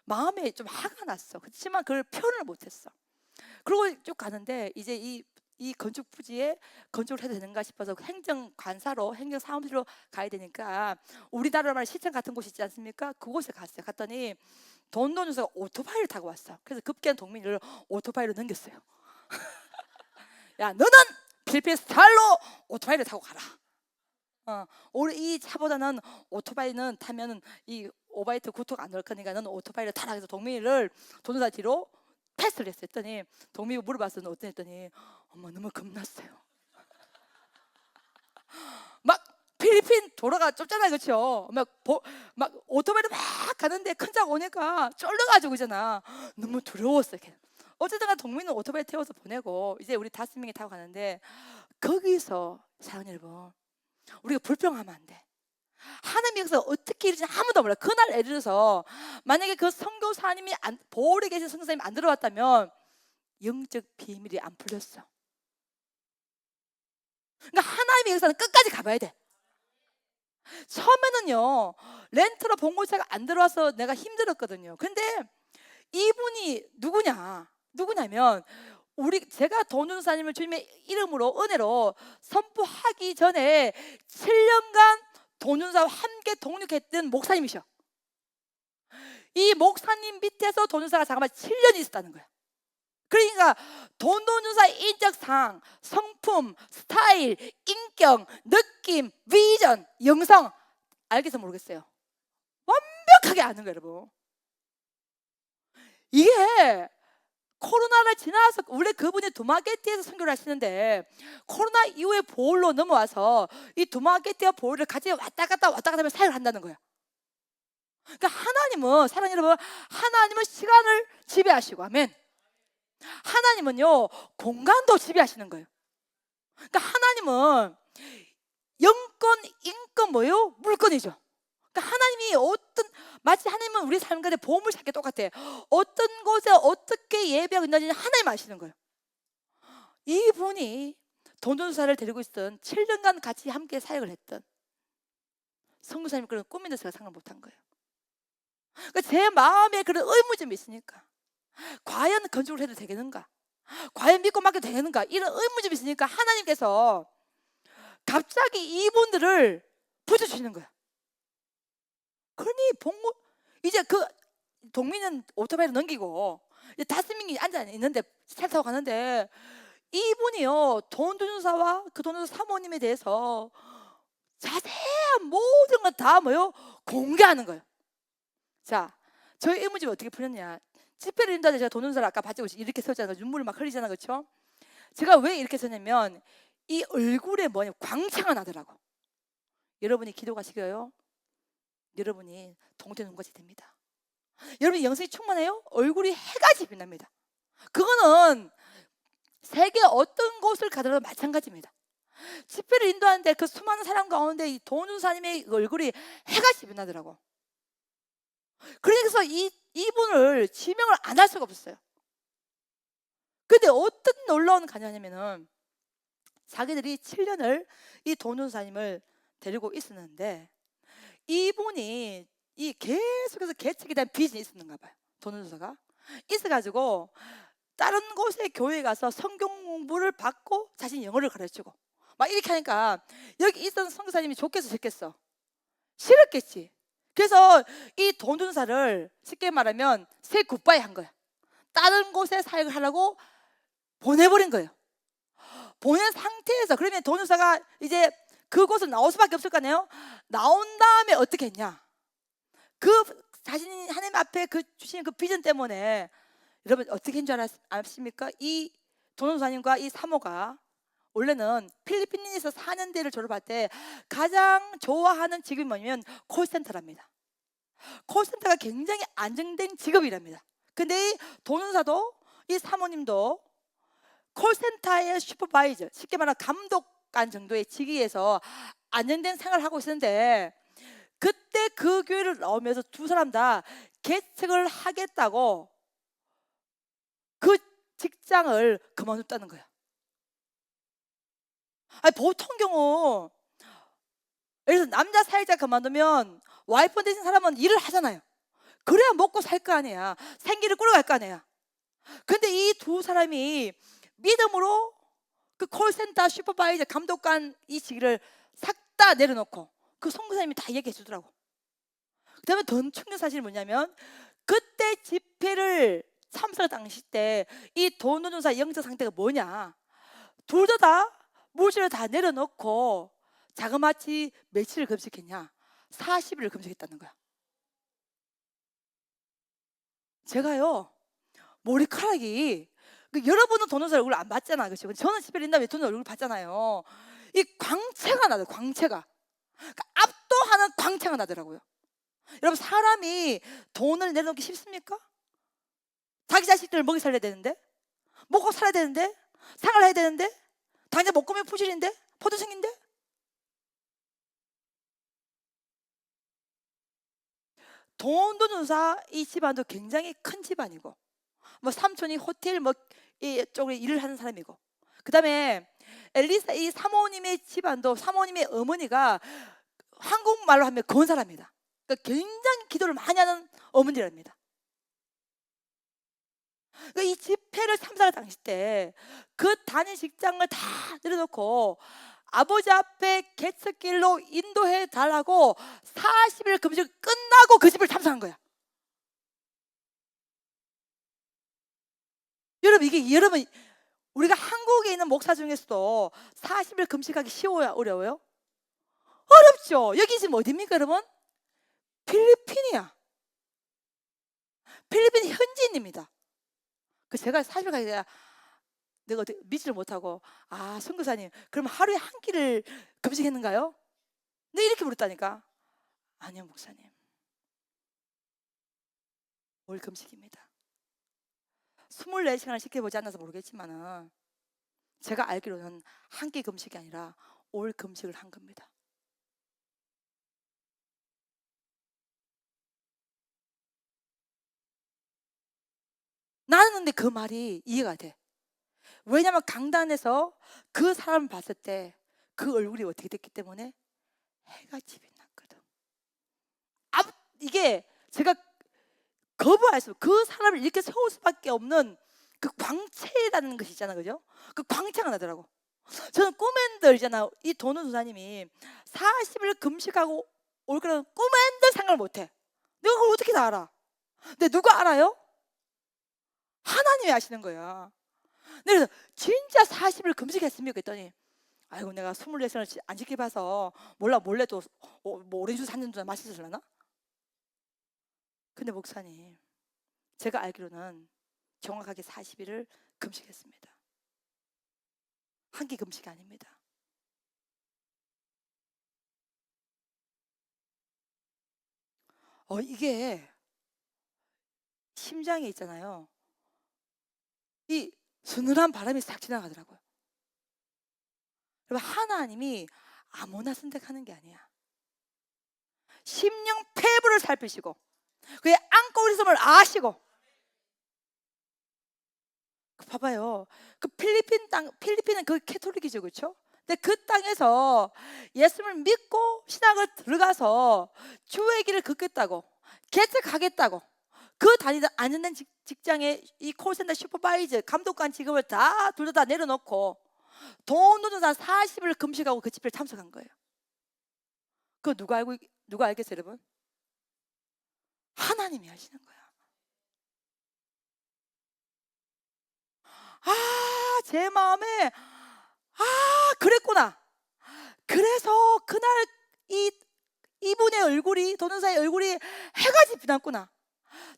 마음에 좀 화가 났어. 그렇지만 그걸 표현을 못했어. 그리고 쭉 가는데 이제 이 건축 부지에 건축을 해도 되는가 싶어서 행정관사로 행정사무실로 가야 되니까 우리나라 말 시청 같은 곳이 있지 않습니까? 그곳에 갔어요. 갔더니 돈 주서 오토바이를 타고 왔어. 그래서 급기한 동민이를 오토바이로 넘겼어요. 야 너는 필리핀 스타일로 오토바이를 타고 가라. 우리 이 차보다는 오토바이는 타면 이 오바이트 구토가 안 날 거니까 너는 오토바이를 타라. 해서 동민이를 도노사 뒤로 패스를 했어요. 했더니 동민이가 물어봤어요. 너 어떤 했더니 엄마 너무 겁났어요. 막 필리핀 도로가 좁잖아요, 그렇죠? 막 오토바이로 막 가는데 큰 차 오니까 쫄려가지고 있잖아. 너무 두려웠어요. 어쨌든 동민은 오토바이 태워서 보내고 이제 우리 5명이 타고 가는데, 거기서 사랑하는 여러분, 우리가 불평하면 안 돼. 하나님이 여기서 어떻게 이러지 아무도 몰라. 그날 예를 들어서 만약에 그 선교사님이 보홀에 계신 선교사님이 안 들어왔다면 영적 비밀이 안 풀렸어. 그러니까 하나님이 여기서는 끝까지 가봐야 돼. 처음에는요 렌트로 봉고차가 안 들어와서 내가 힘들었거든요. 근데 이분이 누구냐면 제가 도누사님을 주님의 이름으로 은혜로 선포하기 전에 7년간 도누사와 함께 동역했던 목사님이셔. 이 목사님 밑에서 도누사가 잠깐만 7년이 있었다는 거야. 그러니까 도누사의 인적상, 성품, 스타일, 인격, 느낌, 비전, 영성 알겠어 모르겠어요. 완벽하게 아는 거예요, 여러분. 이게 코로나를 지나서 원래 그분이 두마게티에서 선교를 하시는데 코로나 이후에 보홀로 넘어와서 이 두마게티와 보홀을 같이 왔다 갔다 하면 사역을 한다는 거예요. 그러니까 하나님은, 사랑하는 여러분, 하나님은 시간을 지배하시고, 아멘. 하나님은요 공간도 지배하시는 거예요. 그러니까 하나님은 영권, 인권 뭐예요? 물건이죠. 그러니까 하나님이 마치 하나님은 우리 삶 가운데 보물 찾기 똑같아. 어떤 곳에 어떻게 예배가 끝나는지 하나님 아시는 거예요. 이분이 돈돈사를 데리고 있던 7년간 같이 함께 사역을 했던 선교사님 그런 꿈인데 제가 생각 못한 거예요. 그러니까 제 마음에 그런 의문점이 있으니까 과연 건축을 해도 되겠는가? 과연 믿고 맡겨도 되겠는가? 이런 의문점이 있으니까 하나님께서 갑자기 이분들을 붙여주시는 거야. 그러니 이제 그 동민은 오토바이를 넘기고 이제 5명이 앉아 있는데 차 타고 가는데 이분이요 돈준사와 그 돈준사 사모님에 대해서 자세한 모든 걸 다 뭐요 공개하는 거예요. 자, 저희 의문점이 어떻게 풀렸냐? 집회를 인도하는데 제가 돈준사를 아까 봤죠? 이렇게 서잖아요. 눈물을 막 흘리잖아요, 그렇죠? 제가 왜 이렇게 서냐면 이 얼굴에 뭐냐 광채가 나더라고. 여러분이 기도하시고요. 여러분이 동태 눈같이 됩니다. 여러분 영성이 충만해요? 얼굴이 해같이 빛납니다. 그거는 세계 어떤 곳을 가더라도 마찬가지입니다. 집회를 인도하는데 그 수많은 사람 가운데 이 도준사님의 얼굴이 해같이 빛나더라고. 그래서 이분을 지명을 안 할 수가 없었어요. 근데 어떤 놀라운 가냐면은 자기들이 7년을 이 도준사님을 데리고 있었는데 이분이 이 계속해서 개척에 대한 비전이 있었는가 봐요. 도준사가 있어가지고 다른 곳에 교회에 가서 성경 공부를 받고 자신 영어를 가르치고 막 이렇게 하니까 여기 있던 선교사님이 좋겠어 싫겠어? 싫었겠지. 그래서 이 돈준사를 쉽게 말하면 새 굿바이 한 거야. 다른 곳에 사역을 하려고 보내버린 거예요. 보낸 상태에서 그러면 돈준사가 이제 그곳을 나올 수밖에 없을 거 아니에요. 나온 다음에 어떻게 했냐? 그 자신이 하나님 앞에 그 주신 그 비전 때문에 여러분 어떻게 한 줄 아십니까? 이 도노사님과 이 사모가 원래는 필리핀에서 4년대를 졸업할 때 가장 좋아하는 직업이 뭐냐면 콜센터랍니다. 콜센터가 굉장히 안정된 직업이랍니다. 근데 이 도노사도 이 사모님도 콜센터의 슈퍼바이저, 쉽게 말하면 감독관 정도의 직위에서 안정된 생활을 하고 있었는데 그때 그 교회를 나오면서 두 사람 다 개척을 하겠다고 그 직장을 그만뒀다는 거야. 아니, 보통 경우 그래서 남자 사역자 그만두면 와이프 되신 사람은 일을 하잖아요. 그래야 먹고 살 거 아니야. 생기를 꾸려갈 거 아니야. 근데 이 두 사람이 믿음으로 그 콜센터 슈퍼바이저 감독관 이 직위를 싹 다 내려놓고 그 선교사님이 다 얘기해 주더라고. 그 다음에 더 충격 사실이 뭐냐면 그때 집회를 참석 당시 때 이 도노준사 영적 상태가 뭐냐, 둘 다 물질을 다 내려놓고 자그마치 며칠을 금식했냐? 40일을 금식했다는 거야. 제가요 머리카락이 여러분은 도노사 얼굴 안 봤잖아, 그렇죠? 저는 집회를 인다면 도노사 얼굴 봤잖아요. 이 광채가 나요, 광채가. 그러니까 압도하는 광채가 나더라고요. 여러분 사람이 돈을 내려놓기 쉽습니까? 자기 자식들을 먹이 살려야 되는데, 먹고 살아야 되는데, 생활해야 되는데, 당장 먹고면 푸실인데, 포도생인데. 돈도준사 이 집안도 굉장히 큰 집안이고, 뭐 삼촌이 호텔 뭐 이쪽에 일을 하는 사람이고, 그 다음에 엘리사 이 사모님의 집안도 사모님의 어머니가 한국말로 하면 권사랍니다. 그러니까 굉장히 기도를 많이 하는 어머니랍니다. 그러니까 이 집회를 참석할 당시 때 그 단위 직장을 다 내려놓고 아버지 앞에 개척길로 인도해 달라고 40일 금식 끝나고 그 집을 참석한 거야. 여러분 이게 여러분 우리가 한국에 있는 목사 중에서도 40일 금식하기 쉬워요, 어려워요? 어렵죠. 여기 지금 어디입니까 여러분? 필리핀이야. 필리핀 현지인입니다. 그 제가 40일 가기 내가 믿지를 못하고, 아 선교사님 그럼 하루에 한 끼를 금식했는가요? 네, 이렇게 물었다니까. 아니요 목사님, 올 금식입니다. 24시간을 지켜보지 않아서 모르겠지만은 제가 알기로는 한 끼 금식이 아니라 올 금식을 한 겁니다. 나는 근데 그 말이 이해가 돼. 왜냐면 강단에서 그 사람을 봤을 때 그 얼굴이 어떻게 됐기 때문에 해가 집이 났거든. 이게 제가 거부할 수, 그 사람을 이렇게 세울 수밖에 없는 그 광채라는 것이 있잖아, 그죠? 그 광채가 나더라고. 저는 꿈엔들 있잖아, 이 도는 도사님이 40일 금식하고 올 거라는 꿈엔들 생각을 못해. 내가 그걸 어떻게 다 알아? 근데 누가 알아요? 하나님이 아시는 거야. 그래서 진짜 40일 금식했습니까? 했더니 아이고 내가 24시간을 안 지켜봐서 몰라, 몰래 또 뭐 오렌지 주스 한 잔 마셨을라나? 근데 목사님, 제가 알기로는 정확하게 40일을 금식했습니다. 한 끼 금식이 아닙니다. 이게 심장에 있잖아요, 이 서늘한 바람이 싹 지나가더라고요. 여러분, 하나님이 아무나 선택하는 게 아니야. 심령 폐부를 살피시고 그의 안고 있음을 아시고. 봐봐요, 그 필리핀 땅, 필리핀은 그 캐톨릭이죠, 그렇죠? 근데 그 땅에서 예수를 믿고 신학을 들어가서 주의 길을 걷겠다고, 개척하겠다고, 그 다니던 안전된 직장에 이 콜센터 슈퍼바이저 감독관 직업을 다 둘 다 내려놓고 돈 노는 사 40일 금식하고 그 집회를 참석한 거예요. 그거 누가 알겠어요, 여러분? 하나님이 하시는 거야. 제 마음에 그랬구나. 그래서 그날 이분의 얼굴이, 도전사의 얼굴이 해가지 빛났구나.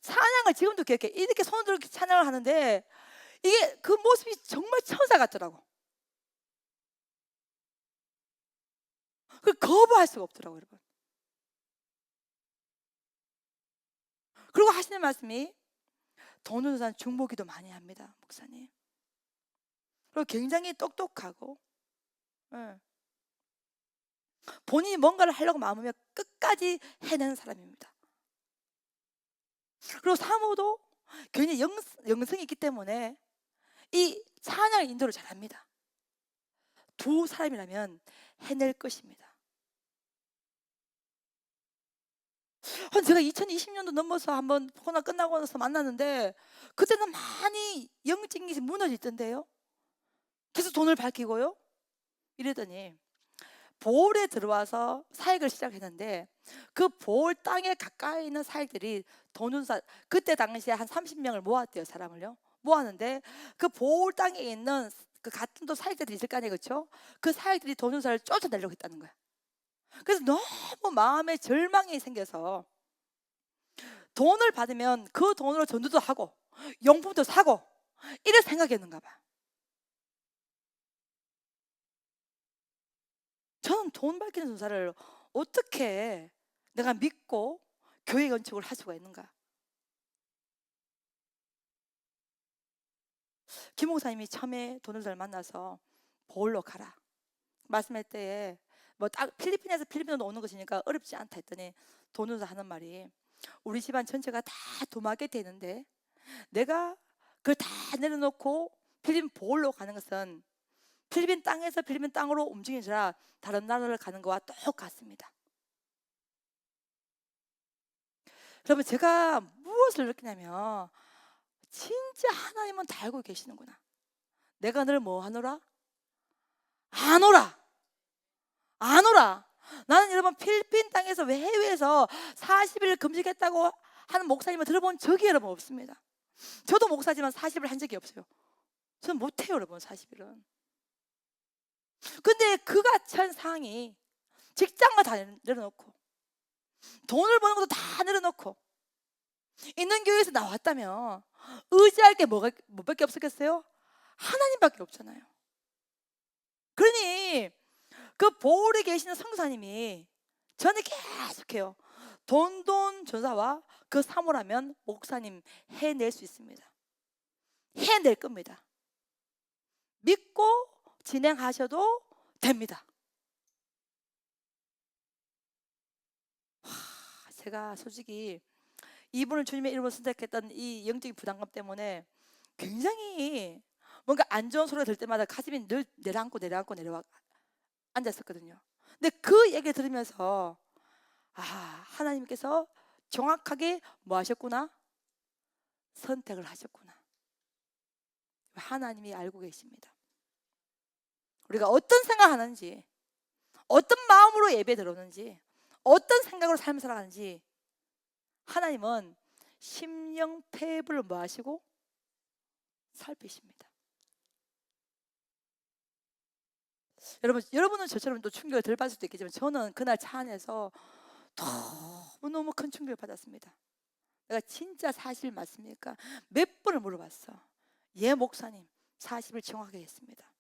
찬양을 지금도 기억해. 이렇게 손을 들고 찬양을 하는데 이게 그 모습이 정말 천사 같더라고. 그 거부할 수가 없더라고, 여러분. 그리고 하시는 말씀이 도전사는 중보기도 많이 합니다, 목사님. 그리고 굉장히 똑똑하고, 예, 본인이 뭔가를 하려고 마음먹으면 끝까지 해내는 사람입니다. 그리고 사모도 굉장히 영성이 있기 때문에 이 찬양 인도를 잘합니다. 두 사람이라면 해낼 것입니다. 제가 2020년도 넘어서 한번 코로나 끝나고 나서 만났는데 그때는 많이 영적인 게 무너지던데요. 계속 돈을 밝히고요. 이러더니 보홀에 들어와서 사역을 시작했는데 그 보홀 땅에 가까이 있는 사역들이 돈운사, 그때 당시에 한 30명을 모았대요, 사람을요. 모았는데 그 보홀 땅에 있는 그 같은 또 사역자들이 있을 거 아니에요, 그렇죠? 그 사역들이 돈운사를 쫓아내려고 했다는 거야. 그래서 너무 마음에 절망이 생겨서 돈을 받으면 그 돈으로 전도도 하고 용품도 사고 이럴 생각이었는가 봐. 저는 돈 밝히는 전사를 어떻게 내가 믿고 교회 건축을 할 수가 있는가? 김 목사님이 처음에 돈을 만나서 보홀로 가라 말씀할 때에 뭐 딱 필리핀에서 필리핀으로 오는 것이니까 어렵지 않다 했더니 돈을 하는 말이, 우리 집안 전체가 다 도마게 되는데 내가 그걸 다 내려놓고 필리핀 보홀로 가는 것은 필리핀 땅에서 필리핀 땅으로 움직이느라 다른 나라를 가는 거와 똑같습니다. 여러분, 제가 무엇을 느끼냐면 진짜 하나님은 다 알고 계시는구나. 내가 늘 뭐 하노라? 안 오라. 안 오라. 나는 여러분 필리핀 땅에서 해외에서 40일 금식했다고 하는 목사님을 들어본 적이 여러분 없습니다. 저도 목사지만 40일 한 적이 없어요. 저는 못해요, 여러분, 40일은. 근데 그같이 한 상이 직장을 다 내려놓고 돈을 버는 것도 다 내려놓고 있는 교회에서 나왔다면 의지할 게 뭐밖에 없었겠어요? 하나님밖에 없잖아요. 그러니 그 보홀에 계시는 성사님이 저는 계속해요. 돈돈 전사와 그 사모라면 목사님 해낼 수 있습니다. 해낼 겁니다. 믿고 진행하셔도 됩니다. 제가 솔직히 이분을 주님의 이름으로 선택했던 이 영적인 부담감 때문에 굉장히 뭔가 안 좋은 소리가 들 때마다 가슴이 늘 내려앉고 내려앉고 내려와 앉았었거든요. 근데 그 얘기를 들으면서 하나님께서 정확하게 뭐 하셨구나? 선택을 하셨구나. 하나님이 알고 계십니다. 우리가 어떤 생각하는지, 어떤 마음으로 예배 들어오는지, 어떤 생각으로 삶을 살아가는지 하나님은 심령폐부를 뭐 하시고 살피십니다. 여러분은 저처럼 또 충격을 덜 받을 수도 있겠지만 저는 그날 차 안에서 너무너무 큰 충격을 받았습니다. 내가 진짜 사실 맞습니까? 몇 번을 물어봤어. 예, 목사님, 40일 정확하게 했습니다.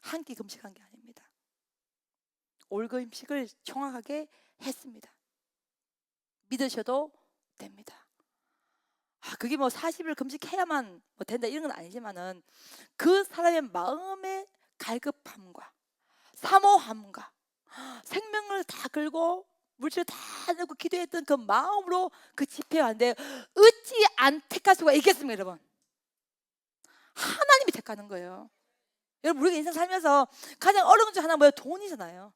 한 끼 금식한 게 아닙니다. 올금식을 정확하게 했습니다. 믿으셔도 됩니다. 그게 뭐 40일 금식해야만 뭐 된다 이런 건 아니지만은 그 사람의 마음의 갈급함과 사모함과 생명을 다 걸고 물질을 다 내고 기도했던 그 마음으로 그 집회에 왔는데 어찌 안 택할 수가 있겠습니까, 여러분? 하나님이 택하는 거예요. 여러분, 우리가 인생 살면서 가장 어려운 줄 하나 뭐예요? 돈이잖아요.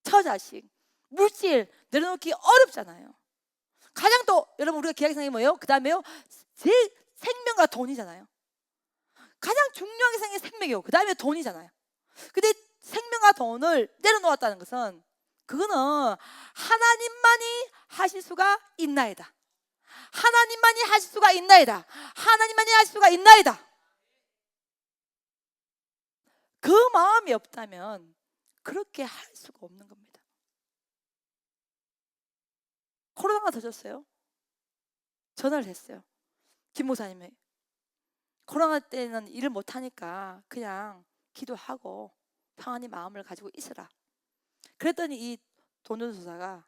처자식, 물질 내려놓기 어렵잖아요. 가장 또 여러분 우리가 기하게 생각이 뭐예요? 그 다음에요, 제 생명과 돈이잖아요. 가장 중요하게 생긴 생명이요. 그 다음에 돈이잖아요. 근데 생명과 돈을 내려놓았다는 것은 그거는 하나님만이 하실 수가 있나이다. 하나님만이 하실 수가 있나이다. 하나님만이 하실 수가 있나이다. 그 마음이 없다면 그렇게 할 수가 없는 겁니다. 코로나가 터졌어요. 전화를 했어요. 김 목사님이 코로나 때는 일을 못하니까 그냥 기도하고 평안히 마음을 가지고 있으라. 그랬더니 이 돈전도사가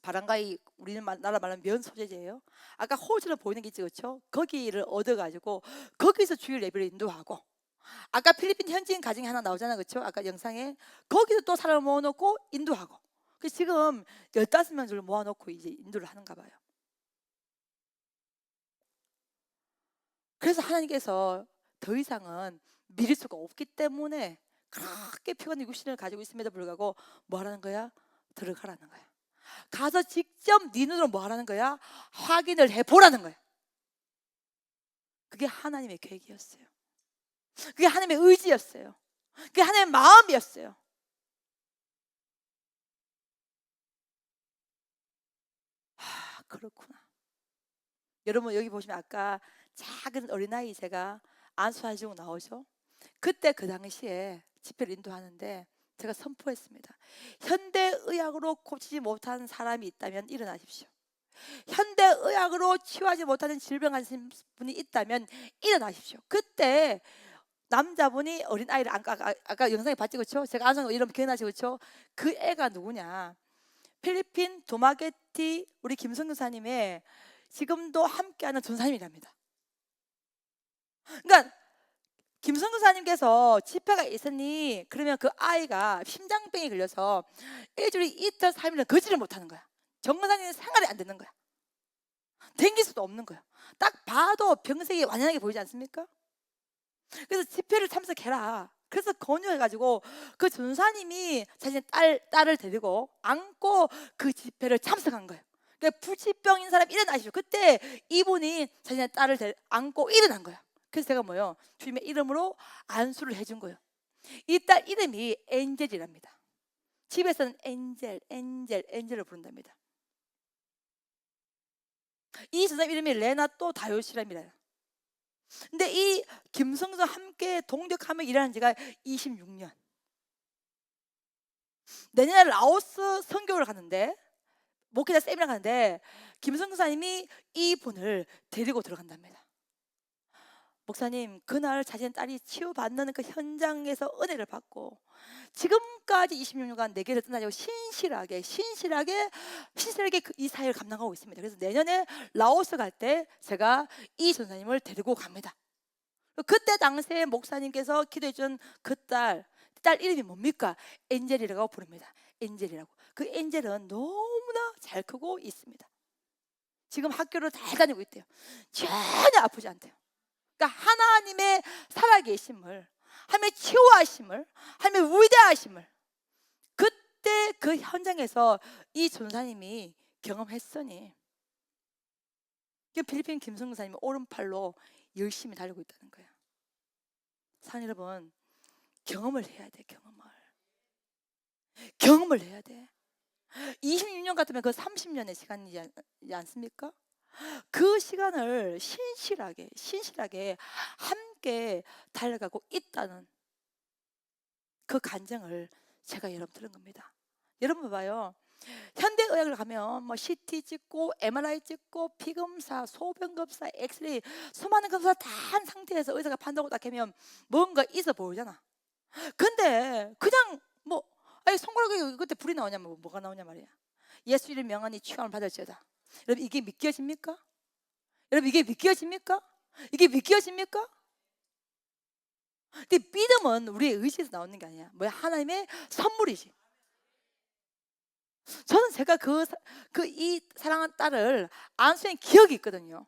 바람가이 우리나라 말하면 면 소재지예요. 아까 호주로 보이는 게 있죠, 그렇죠? 거기를 얻어가지고 거기서 주일 예배를 인도하고, 아까 필리핀 현지인 가정이 하나 나오잖아요, 그렇죠? 아까 영상에 거기서 또 사람을 모아놓고 인도하고, 그래서 지금 15명 정도 모아놓고 이제 인도를 하는가 봐요. 그래서 하나님께서 더 이상은 믿을 수가 없기 때문에 그렇게 피곤한 육신을 가지고 있음에도 불구하고 뭐 하라는 거야? 들어가라는 거야. 가서 직접 네 눈으로 뭐 하라는 거야? 확인을 해보라는 거야. 그게 하나님의 계획이었어요. 그게 하나님의 의지였어요. 그게 하나님의 마음이었어요. 그렇구나. 여러분 여기 보시면 아까 작은 어린아이 제가 안수하시고 나오죠. 그때 그 당시에 집회를 인도하는데 제가 선포했습니다. 현대의학으로 고치지 못한 사람이 있다면 일어나십시오. 현대의학으로 치유하지 못하는 질병 가진 분이 있다면 일어나십시오. 그때 남자분이 어린아이를 아까 영상에 봤지, 그렇죠? 제가 안수한 이름 기억나시죠, 그렇죠? 그 애가 누구냐? 필리핀 도마게티 우리 김성근 사님의 지금도 함께하는 전사님이랍니다. 그러니까 김성근 사님께서 집회가 있으니 그러면 그 아이가 심장병이 걸려서 일주일에 이틀 3일은 걷지를 못하는 거야. 정상적인 생활이 안 되는 거야. 댕길 수도 없는 거야. 딱 봐도 병색이 완연하게 보이지 않습니까? 그래서 집회를 참석해라. 그래서 권유해가지고 그 전사님이 자신의 딸을 데리고 안고 그 집회를 참석한 거예요. 그러니까 불치병인 사람 일어나시죠. 그때 이분이 자신의 딸을 안고 일어난 거예요. 그래서 제가 뭐요? 주님의 이름으로 안수를 해준 거예요. 이 딸 이름이 엔젤이랍니다. 집에서는 엔젤을 부른답니다. 이 전사님 이름이 레나또 다요시랍니다. 근데 이 김성수와 함께 동력하며 일하는 지가 26년. 내년에 라오스 선교를 가는데, 목회자 세미나 가는데 김성수 사님이 이분을 데리고 들어간답니다. 목사님, 그날 자신의 딸이 치유받는 그 현장에서 은혜를 받고 지금까지 26년간 내 길을 떠나지 않고 신실하게 이 사역을 감당하고 있습니다. 그래서 내년에 라오스 갈 때 제가 이 전사님을 데리고 갑니다. 그때 당시에 목사님께서 기도해 준 그 딸 이름이 뭡니까? 엔젤이라고 부릅니다. 엔젤이라고. 그 엔젤은 너무나 잘 크고 있습니다. 지금 학교를 잘 다니고 있대요. 전혀 아프지 않대요. 그러니까 하나님의 살아계심을, 하나님의 치유하심을, 하나님의 위대하심을 그때 그 현장에서 이 전사님이 경험했으니 필리핀 김성사님이 오른팔로 열심히 달리고 있다는 거예요. 사랑 여러분, 경험을 해야 돼. 경험을 해야 돼. 26년 같으면 그 30년의 시간이지 않습니까? 그 시간을 신실하게 함께 달려가고 있다는 그 간증을 제가 여러분 들은 겁니다. 여러분 봐요. 현대의학을 가면 뭐 CT 찍고 MRI 찍고 피검사, 소변검사, 엑스레이 수많은 검사 다 한 상태에서 의사가 판단하고 딱 하면 뭔가 있어 보이잖아. 근데 그냥 뭐 아니 손가락에 그때 불이 나오냐면 뭐가 나오냐 말이야. 예수 이름 명하니 치유함을 받을지어다. 여러분 이게 믿겨집니까? 여러분 이게 믿겨집니까? 이게 믿겨집니까? 근데 믿음은 우리의 의지에서 나오는 게 아니야. 뭐야? 하나님의 선물이지. 저는 제가 이 사랑하는 딸을 안수한 기억이 있거든요.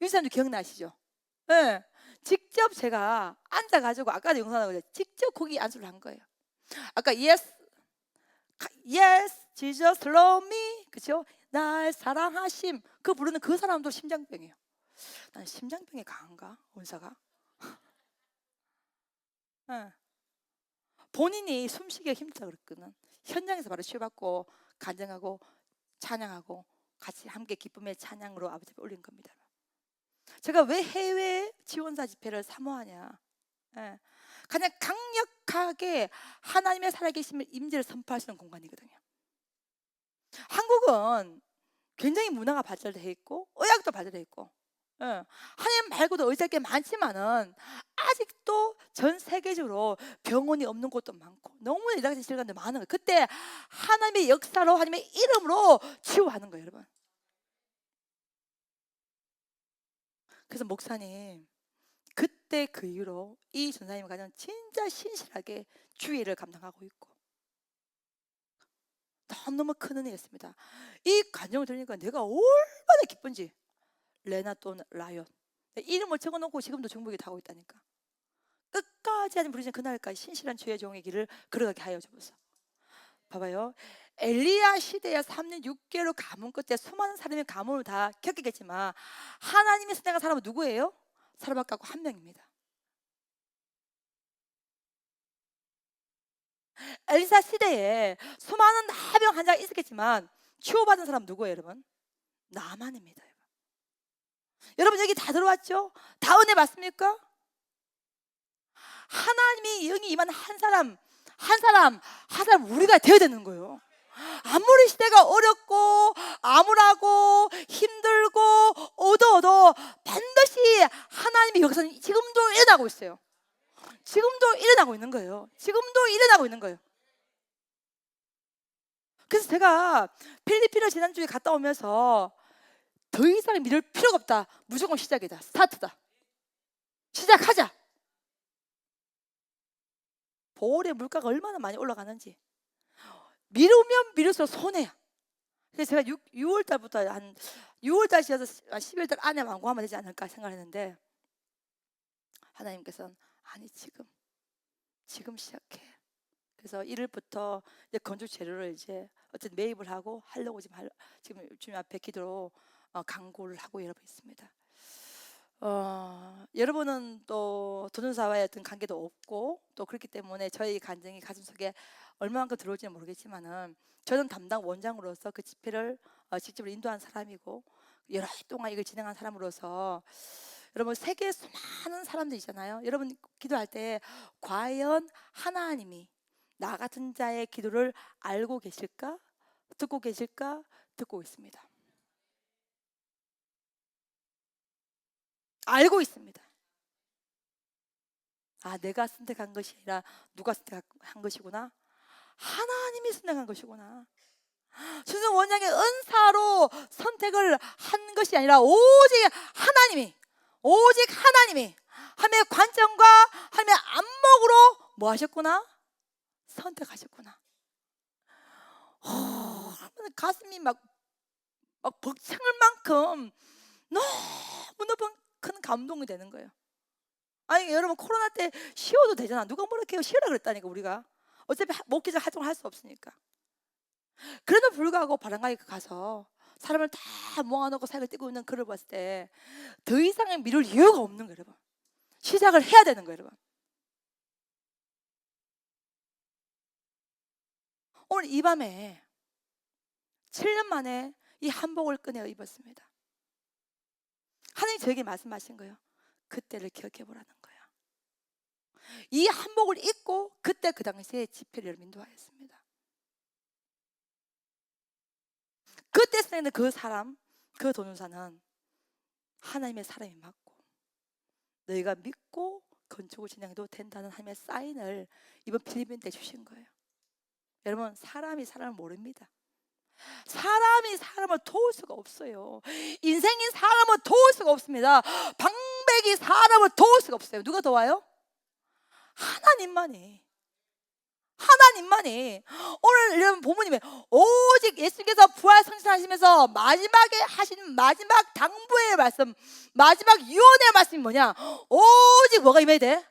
유지사님도 기억나시죠? 네. 직접 제가 앉아가지고 아까도 영상하고 직접 거기 안수를 한 거예요. 아까 yes, Jesus love me, 그렇죠? 날 사랑하심 그 부르는 그 사람도 심장병이에요. 난 심장병에 강한가? 원사가? 네. 본인이 숨쉬기가 힘들다 그랬거든. 현장에서 바로 치유받고 간증하고 찬양하고 같이 함께 기쁨의 찬양으로 아버지 앞에 올린 겁니다. 제가 왜 해외 지원사 집회를 사모하냐? 예. 그냥 강력하게 하나님의 살아계심을 임재를 선포할 수 있는 공간이거든요. 한국은 굉장히 문화가 발달되어 있고 의학도 발달되어 있고 예. 하나님 말고도 의사할 게 많지만은 아직도 전 세계적으로 병원이 없는 곳도 많고 너무나 이상한 질환들 많은 거예요. 그때 하나님의 역사로 하나님의 이름으로 치유하는 거예요, 여러분. 그래서 목사님 그때 그 이후로 이 전사님을 가장 진짜 신실하게 주의를 감당하고 있고 너무 큰 은혜였습니다. 이 간증을 들으니까 내가 얼마나 기쁜지. 레나또 라이언 이름을 적어놓고 지금도 정복이 타고 있다니까. 끝까지 하는 부르짖는 그날까지 신실한 주의 종의 길을 걸어가게 하여 주옵소서. 봐봐요. 엘리야 시대에 3년 6개월 가뭄 끝에 수많은 사람의 가뭄을 다 겪겠지만 하나님의 선택한 사람은 누구예요? 사람밖에 없고 한 명입니다. 엘리사 시대에 수많은 나병 환자가 있었겠지만 치유받은 사람 누구예요, 여러분? 나만입니다. 여러분 여기 다 들어왔죠? 다 은혜 받습니까? 하나님이 영이 임한 한 사람 우리가 되어야 되는 거예요. 아무리 시대가 어렵고 암울하고 힘들고 어두워도 반드시 하나님의 역사는 지금도 일어나고 있어요. 지금도 일어나고 있는 거예요. 지금도 일어나고 있는 거예요. 그래서 제가 필리핀을 지난주에 갔다 오면서 더 이상 미룰 필요가 없다. 무조건 시작이다. 스타트다. 시작하자. 보홀의 물가가 얼마나 많이 올라가는지 미루면 미룰수록 손해야. 그래서 제가 6월 달부터 한 6월 달이어서 12월 달 안에 완공하면 되지 않을까 생각했는데 하나님께서는 아니 지금 시작해. 그래서 1일부터 이제 건축 재료를 이제 어쨌든 매입을 하고 하려고 지금 주님 앞에 기도로 강구를 하고 여러분 있습니다. 여러분은 또 도전사와의 어떤 관계도 없고 또 그렇기 때문에 저희 간증이 가슴속에 얼마만큼 들어올지는 모르겠지만은 저는 담당 원장으로서 그 집회를 직접 인도한 사람이고 여러 해 동안 이걸 진행한 사람으로서 여러분 세계 수많은 사람들 있잖아요. 여러분 기도할 때 과연 하나님이 나 같은 자의 기도를 알고 계실까? 듣고 계실까? 듣고 있습니다. 알고 있습니다. 아, 내가 선택한 것이 아니라 누가 선택한 것이구나. 하나님이 선택한 것이구나. 순수 원장의 은사로 선택을 한 것이 아니라 오직 하나님이 하나님의 관점과 하나님의 안목으로 뭐 하셨구나? 선택하셨구나. 가슴이 막 벅찬 만큼 너무 큰 감동이 되는 거예요. 아니 여러분 코로나 때 쉬어도 되잖아. 누가 뭐라 해요? 쉬어라 그랬다니까 우리가. 어차피 목회자 활동을 할 수 없으니까. 그래도 불구하고 바람가게 가서 사람을 다 모아놓고 사역을 뛰고 있는 그를 봤을 때 더 이상의 미룰 이유가 없는 거예요 여러분. 시작을 해야 되는 거예요 여러분. 오늘 이 밤에 7년 만에 이 한복을 꺼내 입었습니다. 하나님이 저에게 말씀하신 거예요. 그때를 기억해 보라는 거예요. 이 한복을 입고 그때 그 당시에 집회를 인도하였습니다. 그때 쓰는 그 사람, 그 도전사는 하나님의 사람이 맞고 너희가 믿고 건축을 진행해도 된다는 하나님의 사인을 이번 필리핀 때 주신 거예요. 여러분 사람이 사람을 모릅니다. 사람이 사람을 도울 수가 없어요. 인생이 사람을 도울 수가 없습니다. 방백이 사람을 도울 수가 없어요. 누가 도와요? 하나님만이. 하나님만이. 오늘 여러분 본문님에 오직 예수님께서 부활 성신하시면서 마지막에 하신 마지막 당부의 말씀, 마지막 유언의 말씀이 뭐냐? 오직 뭐가 임해야 돼?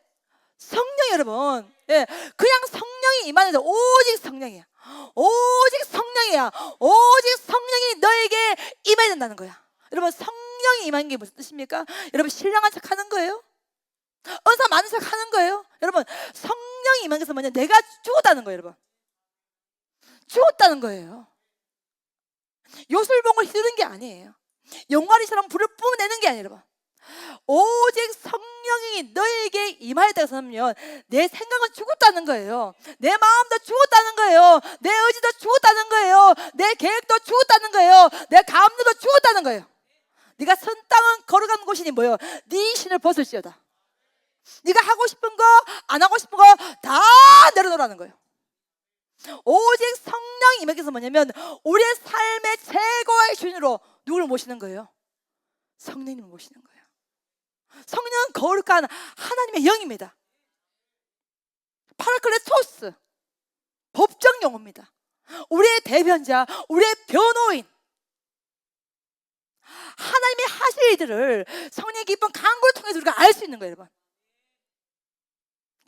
성령. 여러분, 예, 그냥 성령이 임하는데 오직 성령이야. 오직 성령이야. 오직 성령이 너에게 임해야 된다는 거야. 여러분 성령이 임하는 게 무슨 뜻입니까? 여러분 신령한 척 하는 거예요? 은사 많은 척 하는 거예요? 여러분 성령이 임하는 것은 뭐냐? 내가 죽었다는 거예요. 여러분 죽었다는 거예요. 요술봉을 휘두른 게 아니에요. 용가리처럼 불을 뿜어내는 게 아니에요. 여러분 오직 성령이 너에게 임하였다고 하면 내 생각은 죽었다는 거예요. 내 마음도 죽었다는 거예요. 내 의지도 죽었다는 거예요. 내 계획도 죽었다는 거예요. 내 감정도 죽었다는 거예요. 네가 선 땅은 걸어가는 곳이니 뭐예요? 네 신을 벗을지어다. 네가 하고 싶은 거 안 하고 싶은 거 다 내려놓으라는 거예요. 오직 성령이 임하께서 뭐냐면 우리의 삶의 최고의 주인으로 누구를 모시는 거예요? 성령님을 모시는 거예요. 성령은 거룩한 하나님의 영입니다. 파라클레토스, 법정 용어입니다. 우리의 대변자, 우리의 변호인. 하나님이 하실 일들을 성령의 기쁜 간구를 통해서 우리가 알 수 있는 거예요. 여러분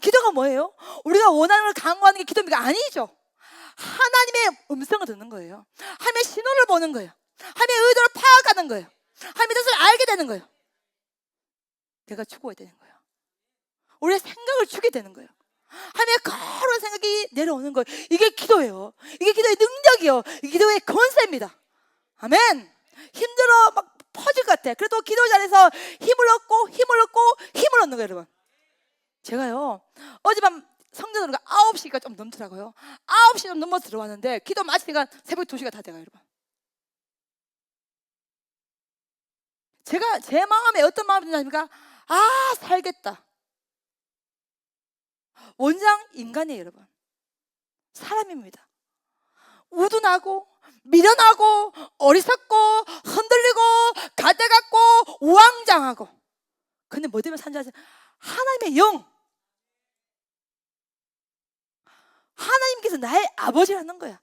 기도가 뭐예요? 우리가 원하는 걸 간구하는 게 기도입니까? 아니죠. 하나님의 음성을 듣는 거예요. 하나님의 신호를 보는 거예요. 하나님의 의도를 파악하는 거예요. 하나님의 뜻을 알게 되는 거예요. 내가 죽어야 되는 거예요. 우리의 생각을 주게 되는 거예요. 하나님의 거룩한 생각이 내려오는 거예요. 이게 기도예요. 이게 기도의 능력이요. 이게 기도의 권세입니다. 아멘. 힘들어 막 퍼질 것 같아. 그래도 기도 자리에서 힘을 얻고 힘을 얻고 힘을 얻는 거예요. 여러분 제가요 어젯밤 성전으로 9시가 좀 넘더라고요. 9시 좀 넘어 들어왔는데 기도 마치니까 새벽 2시가 다 돼가요. 여러분 제가 제 마음에 어떤 마음이 드냐니까 아 살겠다. 원장 인간이에요. 여러분 사람입니다. 우둔하고 미련하고 어리석고 흔들리고 가대같고 우왕장하고. 근데 뭐 때문에 산지 아세요? 하나님의 영, 하나님께서 나의 아버지라는 거야.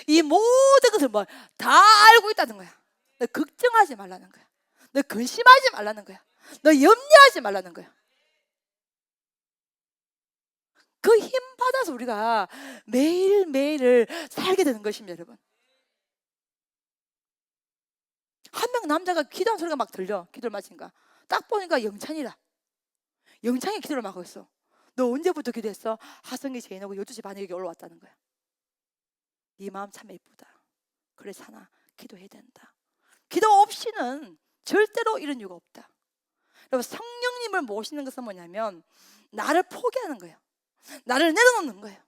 이 모든 것을 뭐 다 알고 있다는 거야. 너 걱정하지 말라는 거야. 너 근심하지 말라는 거야. 너 염려하지 말라는 거야. 그 힘 받아서 우리가 매일매일을 살게 되는 것입니다. 여러분 한 명 남자가 기도하는 소리가 막 들려. 기도를 마치니까 딱 보니까 영찬이라. 영찬이 기도를 막 하고 있어. 너 언제부터 기도했어? 하성이 제인하고 12시 반에 여기 올라왔다는 거야. 네 마음 참 예쁘다. 그래 사나 기도해야 된다. 기도 없이는 절대로 이런 이유가 없다. 여러분 성령님을 모시는 것은 뭐냐면 나를 포기하는 거예요. 나를 내려놓는 거예요.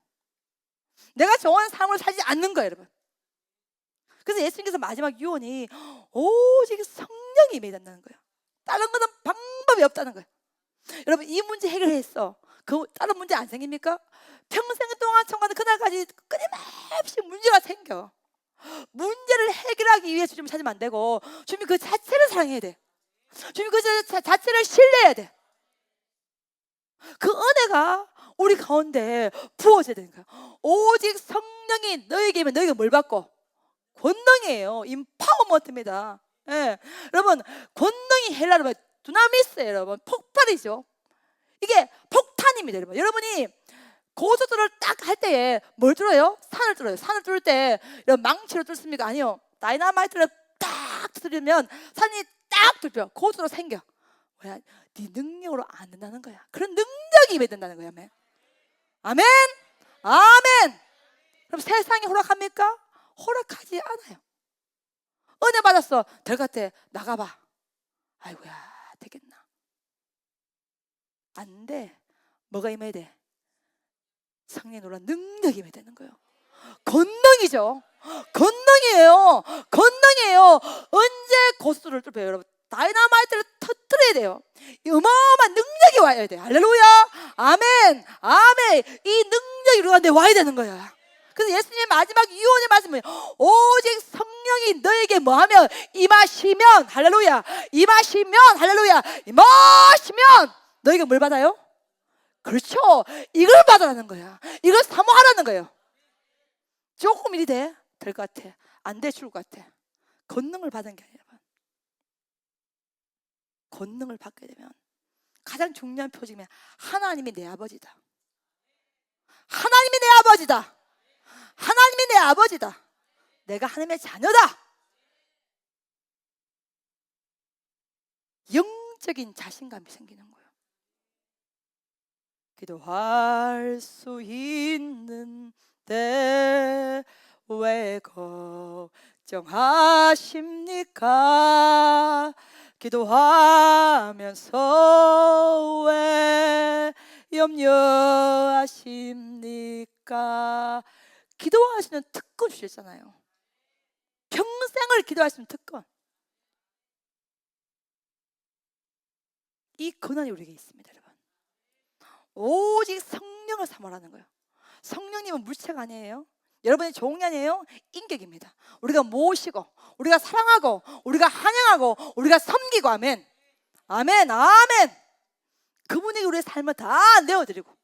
내가 좋아하는 삶을 살지 않는 거예요. 여러분 그래서 예수님께서 마지막 유언이 오직 성령이 임해야 된다는 거예요. 다른 거는 방법이 없다는 거예요. 여러분 이 문제 해결했어. 그 다른 문제 안 생깁니까? 평생 동안 청가는 그날까지 끊임없이 문제가 생겨. 문제를 해결하기 위해 주님을 찾으면 안 되고 주님 그 자체를 사랑해야 돼. 주님 그 자체를 신뢰해야 돼. 그 은혜가 우리 가운데 부어져야 되는 거야. 오직 성령이 너에게 임하면 너희가 뭘 받고? 권능이에요. 임파워먼트입니다. 예. 여러분 권능이 헬라로 두나미스예요. 여러분 폭발이죠. 이게 폭탄입니다, 여러분. 여러분이 고속도로를 딱 할 때에 뭘 뚫어요? 산을 뚫어요. 산을 뚫을 때 이런 망치로 뚫습니까? 아니요. 다이너마이트를 딱 뚫으면 산이 딱 뚫려. 고속도로 생겨. 뭐야? 네 능력으로 안 된다는 거야. 그런 능력이 임해야 된다는 거야. 아멘. 아멘. 아멘. 그럼 세상이 허락합니까? 허락하지 않아요. 은혜 받았어. 될 것 같아. 나가봐. 아이고야, 되겠나? 안 돼. 뭐가 임해야 돼? 성령의 놀라운 능력이 임해야 되는 거예요. 권능이죠. 권능이에요. 권능이에요. 언제 고속도로를 뚫어요, 여러분? 다이너마이트를 터뜨려야 돼요. 어마어마한 능력이 와야 돼. 할렐루야. 아멘. 아멘. 이 능력이 우리한테 와야 되는 거야. 그래서 예수님의 마지막 유언의 말씀은 오직 성령이 너에게 뭐하면 임하시면, 할렐루야, 임하시면, 할렐루야, 임하시면 너희가 뭘 받아요? 그렇죠. 이걸 받으라는 거야. 이걸 사모하라는 거예요. 조금 일이 돼? 될 것 같아. 안 돼? 죽을 것 같아. 권능을 받은 게 아니라, 권능을 받게 되면 가장 중요한 표징이 하나님이 내 아버지다. 하나님이 내 아버지다. 하나님이 내 아버지다. 내가 하나님의 자녀다. 영적인 자신감이 생기는 거예요. 기도할 수 있는데 왜 걱정하십니까? 기도하면서 왜 염려하십니까? 기도하시는 특권 주셨잖아요. 평생을 기도하시는 특권. 이 권한이 우리에게 있습니다, 여러분. 오직 성령을 사모하라는 거예요. 성령님은 물체가 아니에요. 여러분의 종이 아니에요. 인격입니다. 우리가 모시고, 우리가 사랑하고, 우리가 환영하고, 우리가 섬기고. 아멘. 아멘. 아멘. 그분에게 우리의 삶을 다 내어드리고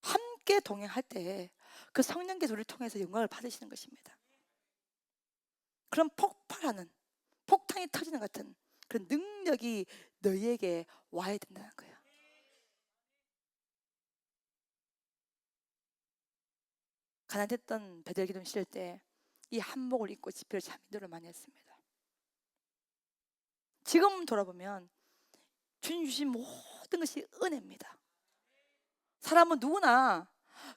함께 동행할 때 그 성령께서 우리를 통해서 영광을 받으시는 것입니다. 그런 폭발하는, 폭탄이 터지는 같은 그런 능력이 너희에게 와야 된다는 거예요. 가난했던 베델 기둥 실을 때 이 한복을 입고 집회를 참 인도를 많이 했습니다. 지금 돌아보면 주님 주신 모든 것이 은혜입니다. 사람은 누구나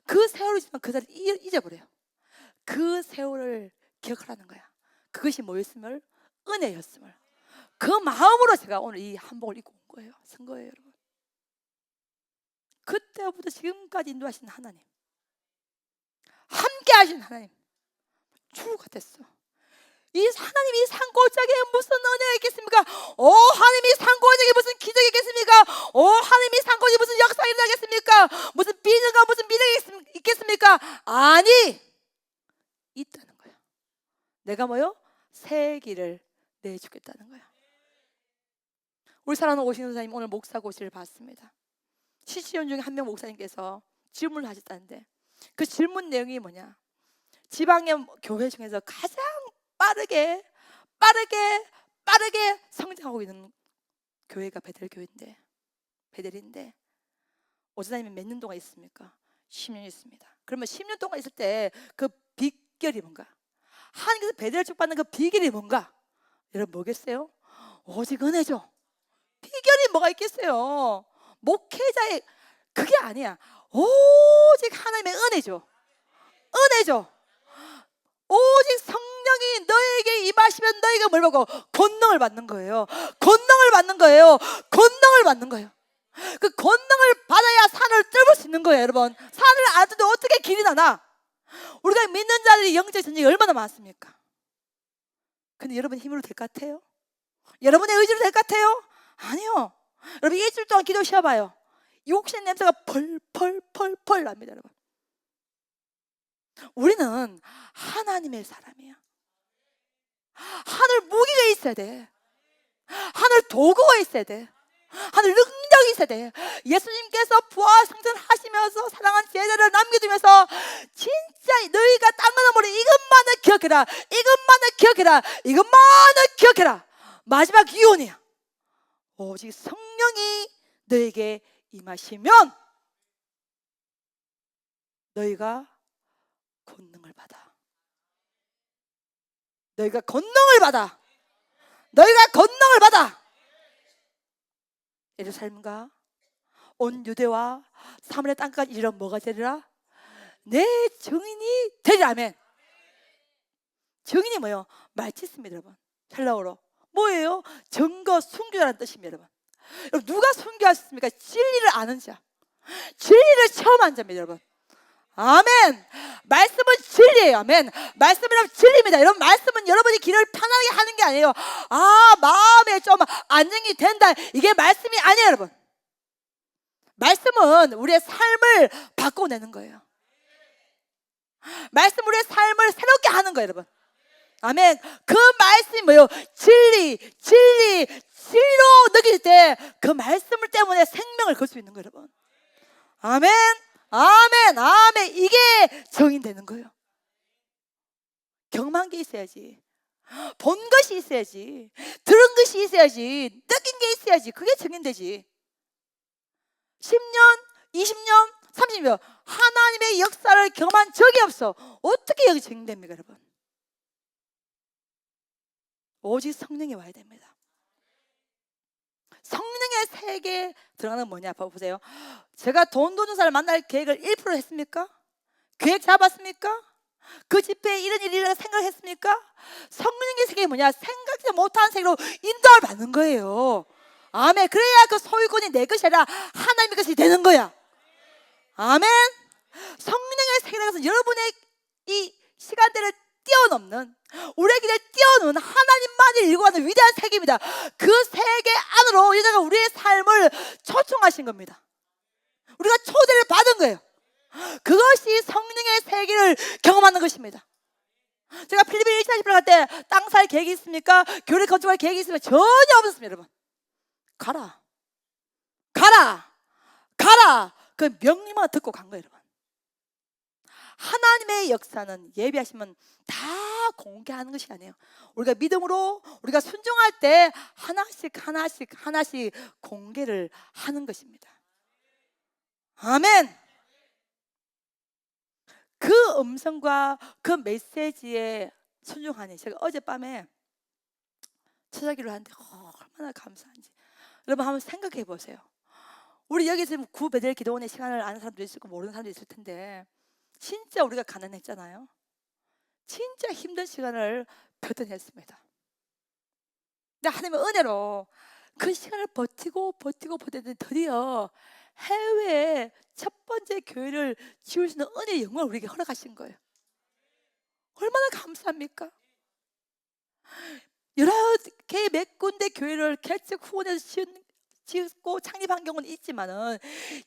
그 세월이 지나면 그 자리를 잊어버려요. 그 세월을 기억하라는 거야. 그것이 뭐였음을? 은혜였음을. 그 마음으로 제가 오늘 이 한복을 입고 온 거예요. 쓴 거예요, 여러분. 그때부터 지금까지 인도하신 하나님, 함께 하신 하나님, 주 같았어. 이 하나님이 이 산골짜기에 무슨 은혜가 있겠습니까? 하나님이 산골짜기에 무슨 기적이 있겠습니까? 하나님이 산골짜기에 무슨 역사가 일어나겠습니까? 무슨 비전과 무슨 미래가 있겠습니까? 아니, 있다는 거야. 내가 뭐요? 새 길을 내주겠다는 거야. 우리 사랑하는 오신 선생님, 오늘 목사 고시를 봤습니다. 시시연 중에 한 명 목사님께서 질문을 하셨다는데 그 질문 내용이 뭐냐? 지방의 교회 중에서 가장 빠르게 성장하고 있는 교회가 베델인데 오전사님이 몇 년 동안 있습니까? 10년 있습니다. 그러면 10년 동안 있을 때 그 비결이 뭔가? 하나님께서 베델을 축복받는 그 비결이 뭔가? 여러분 뭐겠어요? 오직 은혜죠. 비결이 뭐가 있겠어요? 목회자의 그게 아니야. 오직 하나님의 은혜죠. 은혜죠. 오직 성령이 너에게 임하시면 너희가 뭘 받고? 권능을 받는 거예요. 권능을 받는 거예요. 권능을 받는 거예요. 그 권능을 받아야 산을 뚫을 수 있는 거예요, 여러분. 산을 안 뚫는데 어떻게 길이 나나? 우리가 믿는 자들이 영적 전쟁이 얼마나 많습니까? 근데 여러분 힘으로 될 것 같아요? 여러분의 의지로 될 것 같아요? 아니요. 여러분 일주일 동안 기도 쉬어봐요. 욕심 냄새가 펄펄펄펄 납니다, 여러분. 우리는 하나님의 사람이야. 하늘 무기가 있어야 돼. 하늘 도구가 있어야 돼. 하늘 능력이 있어야 돼. 예수님께서 부활 승천하시면서 사랑한 제자를 남겨두면서 진짜 너희가 땅을 모르 이것만을 기억해라. 이것만을 기억해라. 이것만을 기억해라. 마지막 유언이야. 오직 성령이 너에게 임하시면 너희가 권능을 받아. 너희가 권능을 받아. 너희가 권능을 받아. 예루살렘과 온 유대와 사마리아 땅까지 이르러 뭐가 되리라? 내 증인이 되리라. 아멘. 증인이 뭐예요? 말짓습니다, 여러분. 헬라어로 뭐예요? 증거, 순교라는 뜻입니다, 여러분. 여러분, 누가 순교하셨습니까? 진리를 아는 자, 진리를 체험한 자입니다, 여러분. 아멘. 말씀은 진리예요. 아멘. 말씀이라면 진리입니다. 여러분, 말씀은 여러분이 길을 편하게 하는 게 아니에요. 마음에 좀 안정이 된다, 이게 말씀이 아니에요, 여러분. 말씀은 우리의 삶을 바꿔내는 거예요. 말씀 우리의 삶을 새롭게 하는 거예요, 여러분. 아멘. 그 말씀이 뭐예요? 진리로 느낄 때 그 말씀을 때문에 생명을 걸 수 있는 거예요, 여러분. 아멘. 아멘. 아멘. 이게 정인되는 거예요. 경험한 게 있어야지, 본 것이 있어야지, 들은 것이 있어야지, 느낀 게 있어야지, 그게 정인되지. 10년, 20년, 30년 하나님의 역사를 경험한 적이 없어. 어떻게 여기 정인됩니까, 여러분? 오직 성령이 와야 됩니다. 성령의 세계에 들어가는 뭐냐 보세요. 제가 돈 도는 사람을 만날 계획을 1% 했습니까? 계획 잡았습니까? 그 집회에 이런 일이라고 생각했습니까? 성령의 세계가 뭐냐? 생각지 못한 세계로 인도를 받는 거예요. 아멘. 그래야 그 소유권이 내 것이 아니라 하나님의 것이 되는 거야. 아멘. 성령의 세계에서 여러분의 이 시간대를 뛰어넘는, 우리의 길을 뛰어넘는 하나님만을 일구하는 위대한 세계입니다. 그 세계 안으로 여자가 우리의 삶을 초청하신 겁니다. 우리가 초대를 받은 거예요. 그것이 성령의 세계를 경험하는 것입니다. 제가 필리핀 1차 집회를 갈 때 땅 살 계획이 있습니까? 교회 건축할 계획이 있습니까? 전혀 없었습니다, 여러분. 가라 그 명령만 듣고 간 거예요, 여러분. 하나님의 역사는 예비하시면 다 공개하는 것이 아니에요. 우리가 믿음으로 우리가 순종할 때 하나씩 공개를 하는 것입니다. 아멘. 그 음성과 그 메시지에 순종하니, 제가 어젯밤에 찾아기를 하는데 얼마나 감사한지 여러분 한번 생각해 보세요. 우리 여기 지금 구 베델 기도원의 시간을 아는 사람도 있을 거고 모르는 사람도 있을 텐데, 진짜 우리가 가난했잖아요. 진짜 힘든 시간을 버텨냈습니다. 근데 하나님의 은혜로 그 시간을 버티고 드디어 해외에 첫 번째 교회를 지을 수 있는 은혜의 영광을 우리에게 허락하신 거예요. 얼마나 감사합니까? 여러 개 몇 군데 교회를 개척 후원해서 짓고 창립한 경우는 있지만은,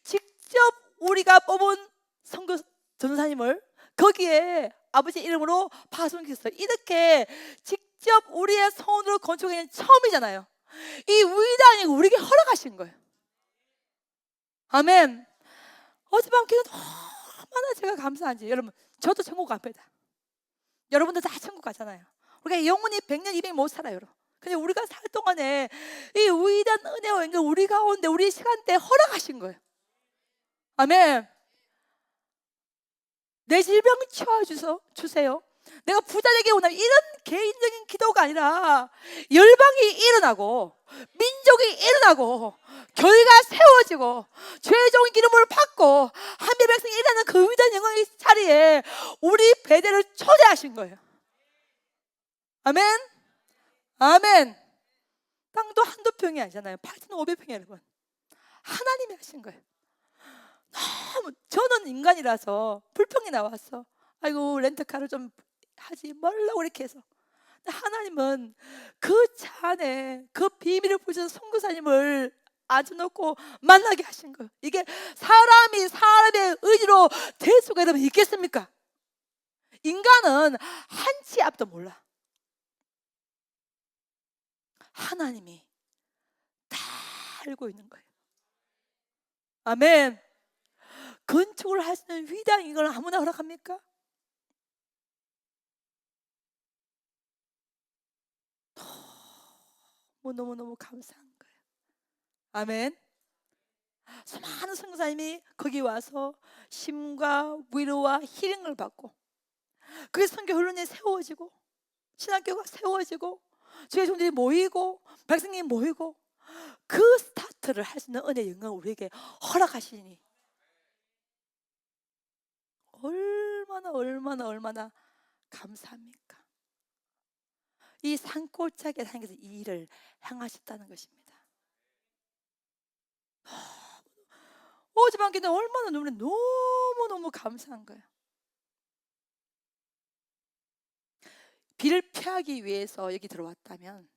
직접 우리가 뽑은 선교 전사님을 거기에 아버지 이름으로 파송시켰어요. 이렇게 직접 우리의 손으로 건축하는 처음이잖아요. 이 위대한 우리에게 허락하신 거예요. 아멘. 어젯밤 기도 얼마나 제가 감사한지. 여러분, 저도 천국 갑니다. 여러분들 다 천국 가잖아요. 우리가 영원히 100년 200년 못 살아요, 여러분. 근데 우리가 살 동안에 이 위대한 은혜와 연결 우리 가운데 우리 시간대에 허락하신 거예요. 아멘. 내 질병 치워주세요. 내가 부자 되게 원하면 이런 개인적인 기도가 아니라 열방이 일어나고 민족이 일어나고 교회가 세워지고 최종 기름을 받고 한미 백성이 일어나는 그 위대한 영광의 자리에 우리 베델을 초대하신 거예요. 아멘. 아멘. 땅도 한두 평이 아니잖아요. 8,500평이에요, 여러분. 하나님이 하신 거예요. 너무 저는 인간이라서 불평이 나왔어. 아이고 렌트카를 좀 하지 말라고 이렇게 해서. 하나님은 그 차 안에 그 비밀을 보여주신 선교사님을 앉혀놓고 만나게 하신 거예요. 이게 사람이 사람의 의지로 될 수가 여러분 있겠습니까? 인간은 한 치 앞도 몰라. 하나님이 다 알고 있는 거예요. 아멘. 건축을 할 수 있는 위대한 이걸 아무나 허락합니까? 너무너무 감사한 거예요. 아멘. 수많은 선교사님이 거기 와서 심과 위로와 힐링을 받고, 그게 선교 훈련이 세워지고 신학교가 세워지고 주의 종들이 모이고 백성이 모이고, 그 스타트를 할 수 있는 은혜 영광을 우리에게 허락하시니 얼마나 감사합니까? 이 산골짜기에 하나님께서 이 일을 행하셨다는 것입니다. 어제 밤에는 얼마나 눈물이 너무너무 감사한 거예요. 비를 피하기 위해서 여기 들어왔다면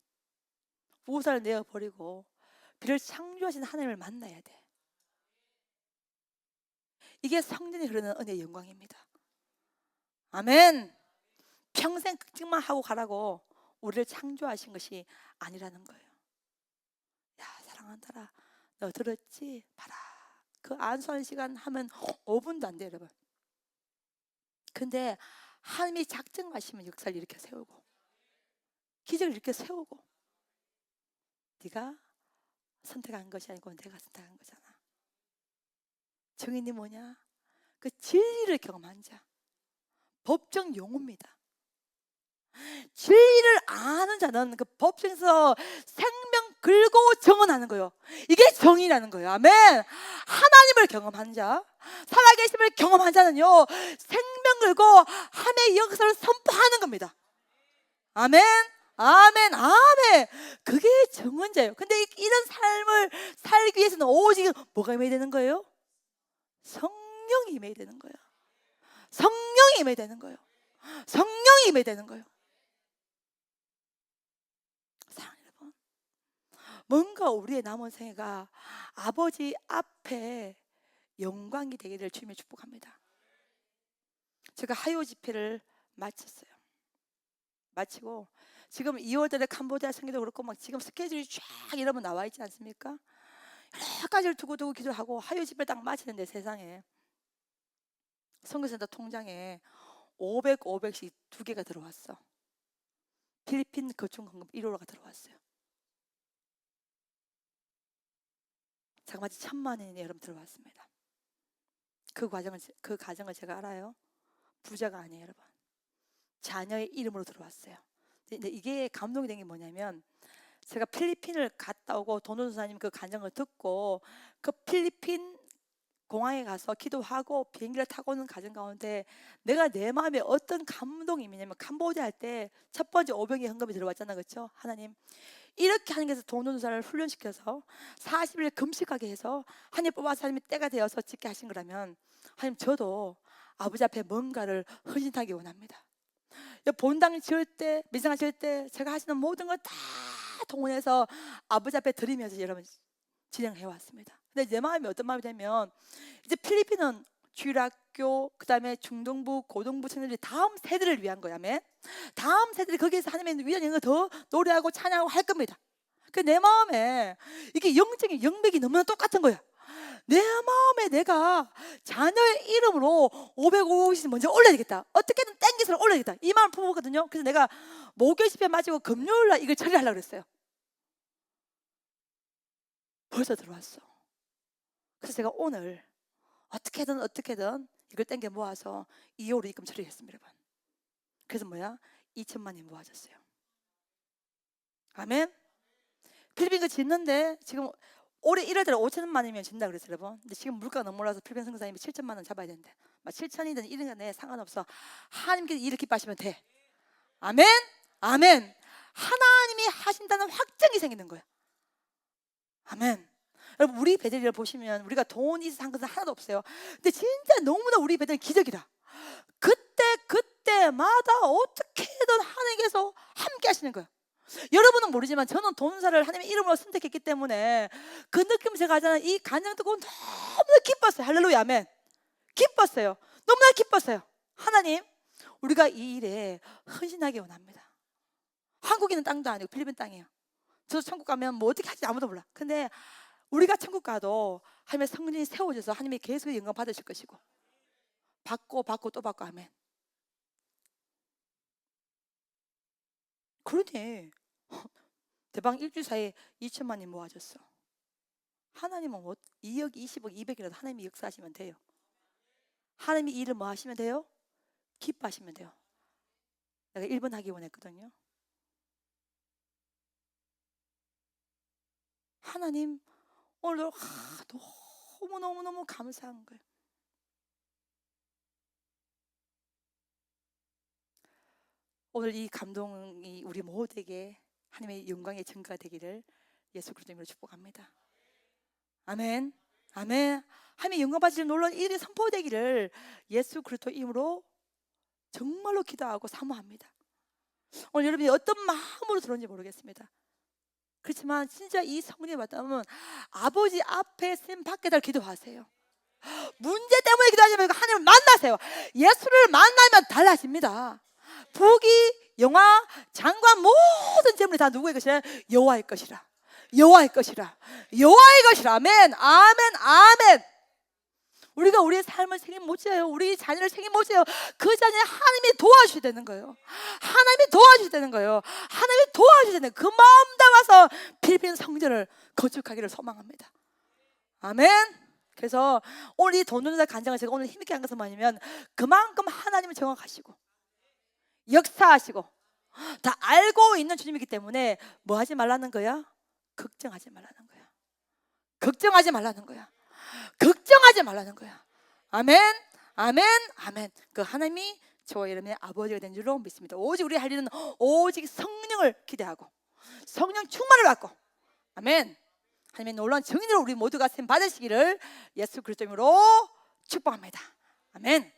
우산을 내어버리고 비를 창조하신 하나님을 만나야 돼. 이게 성전이 흐르는 은혜의 영광입니다. 아멘. 평생 걱정만 하고 가라고 우리를 창조하신 것이 아니라는 거예요. 야, 사랑한다라, 너 들었지? 봐라, 그 안수하는 시간 하면 5분도 안 돼요, 여러분. 근데 하나님이 작정하시면 역사를 이렇게 세우고 기적을 이렇게 세우고, 네가 선택한 것이 아니고 내가 선택한 거잖아. 증인이 뭐냐? 그 진리를 경험한 자, 법정 용어입니다. 진리를 아는 자는 그 법정에서 생명 걸고 정언하는 거예요. 이게 정의라는 거예요. 아멘. 하나님을 경험한 자, 살아계심을 경험한 자는요, 생명 걸고 하나님의 역사를 선포하는 겁니다. 아멘. 아멘. 아멘. 그게 정언자예요. 근데 이런 삶을 살기 위해서는 오직 뭐가 임해야 되는 거예요? 성령이 임해야 되는 거예요. 성령이 임해야 되는 거예요. 성령이 임해야 되는 거예요. 사랑하는 여러분, 뭔가 우리의 남은 생애가 아버지 앞에 영광이 되기를 주님의 축복합니다. 제가 하요 집회를 마쳤어요. 마치고 지금 2월달에 캄보디아 선교도 그렇고 막 지금 스케줄이 쫙 이러면 나와 있지 않습니까? 여러 가지를 두고두고 기도하고 하요 집회 딱 마치는데 세상에 선교센터 통장에 500씩 2개가 들어왔어. 필리핀 거충헌금 1호로가 들어왔어요. 자그마치 1,000만 원이 여러분 들어왔습니다. 그 가정을 제가 알아요. 부자가 아니에요, 여러분. 자녀의 이름으로 들어왔어요. 근데 이게 감동이 된 게 뭐냐면, 제가 필리핀을 갔다 오고 도노조사님 그 간증을 듣고 그 필리핀 공항에 가서 기도하고 비행기를 타고 오는 과정 가운데 내가 내 마음에 어떤 감동이 있냐면, 캄보디아 할 때 첫 번째 500의 헌금이 들어왔잖아, 그렇죠? 하나님 이렇게 하나님께서 도노조사를 훈련시켜서 40일 금식하게 해서 하나님 뽑아서 하나님이 때가 되어서 짓게 하신 거라면, 하나님 저도 아버지 앞에 뭔가를 헌신하기 원합니다. 본당 지을 때, 미생아 지을 때 제가 하시는 모든 걸 다 동원해서 아버지 앞에 드리면서 여러분 진행해 왔습니다. 근데 내 마음이 어떤 마음이 되면, 이제 필리핀은 주일학교, 그 다음에 중등부, 고등부 청년들이 다음 세대를 위한 거야. 아멘. 다음 세대들이 거기에서 하나님의 위대한 영을 더 노래하고 찬양하고 할 겁니다. 그 내 마음에 이게 영적인 영맥이 너무나 똑같은 거야. 내 마음에 내가 자녀의 이름으로 550씩 먼저 올려야 되겠다. 어떻게든 땡겨서 올려야 되겠다. 이 마음을 품었거든요. 그래서 내가 목요일 집회 마치고 금요일날 이걸 처리하려고 그랬어요. 벌써 들어왔어. 그래서 제가 오늘 어떻게든 이걸 땡겨 모아서 2호로 입금 처리했습니다, 여러분. 그래서 2천만이 모아졌어요. 아멘. 필리핀 그 짓는데 지금 올해 1월달에 5천만이면 진다 그랬어요, 여러분. 근데 지금 물가가 너무 올라서 필리핀 선교사님이 7천만 원 잡아야 되는데, 7천이든 1인 간에 상관없어. 하나님께서 일을 기뻐하시면 돼. 아멘. 아멘. 하나님이 하신다는 확정이 생기는 거예요. 아멘. 여러분, 우리 배들이를 보시면 우리가 돈이 산 것은 하나도 없어요. 근데 진짜 너무나 우리 배들은 기적이다. 그때마다 어떻게든 하나님께서 함께 하시는 거예요. 여러분은 모르지만 저는 돈사를 하나님의 이름으로 선택했기 때문에 그 느낌 제가 하잖아요. 이 간증 듣고 너무나 기뻤어요. 할렐루야, 아멘. 기뻤어요. 너무나 기뻤어요. 하나님, 우리가 이 일에 헌신하기 원합니다. 한국인은 땅도 아니고 필리핀 땅이에요. 저도 천국 가면 뭐 어떻게 할지 아무도 몰라. 근데 우리가 천국 가도 하나님의 성령이 세워져서 하나님이 계속 영광 받으실 것이고, 받고 또 받고. 아멘. 그러네. 대박 일주일 사이에 2천만이 모아졌어. 하나님은 2억, 20억, 200이라도 하나님이 역사하시면 돼요. 하나님이 이 일을 뭐 하시면 돼요? 기뻐하시면 돼요. 내가 1번 하기 원했거든요. 하나님 오늘도 너무너무너무 감사한 거예요. 오늘 이 감동이 우리 모두에게 하나님의 영광의 증거가 되기를 예수 그리스도 이름으로 축복합니다. 아멘. 아멘. 하나님의 영광 받으실 놀라운 일이 선포되기를 예수 그리스도 이름으로 정말로 기도하고 사모합니다. 오늘 여러분이 어떤 마음으로 들었는지 모르겠습니다. 그렇지만 진짜 이 성령이 왔다면 아버지 앞에 선 밖에다 기도하세요. 문제 때문에 기도하지 말고 하나님을 만나세요. 예수를 만나면 달라집니다. 부귀, 영화, 장관 모든 재물이 다 누구의 것이라? 여호와의 것이라. 여호와의 것이라. 여호와의 것이라. 아멘. 아멘. 아멘. 우리가 우리의 삶을 책임 못 져요. 우리 자녀를 책임 못 져요. 그 자녀를 하나님이 도와주셔야 되는 거예요. 하나님이 도와주셔야 되는 거예요. 하나님이 도와주셔야 되는 거예요. 그 마음 담아서 필리핀 성전을 건축하기를 소망합니다. 아멘. 그래서 오늘 이 돈누자 간장을 제가 오늘 힘있게 한 것은 뭐냐면 그만큼 하나님을 정확하시고 역사하시고 다 알고 있는 주님이기 때문에 뭐 하지 말라는 거야? 걱정하지 말라는 거야. 걱정하지 말라는 거야. 걱정하지 말라는 거야. 아멘. 아멘. 아멘. 그 하나님이 저와 여러분의 아버지가 된 줄로 믿습니다. 오직 우리 할 일은 오직 성령을 기대하고 성령 충만을 받고 아멘. 하나님의 놀라운 증인으로 우리 모두가 쓰임 받으시기를 예수 그리스도 이름으로 축복합니다. 아멘.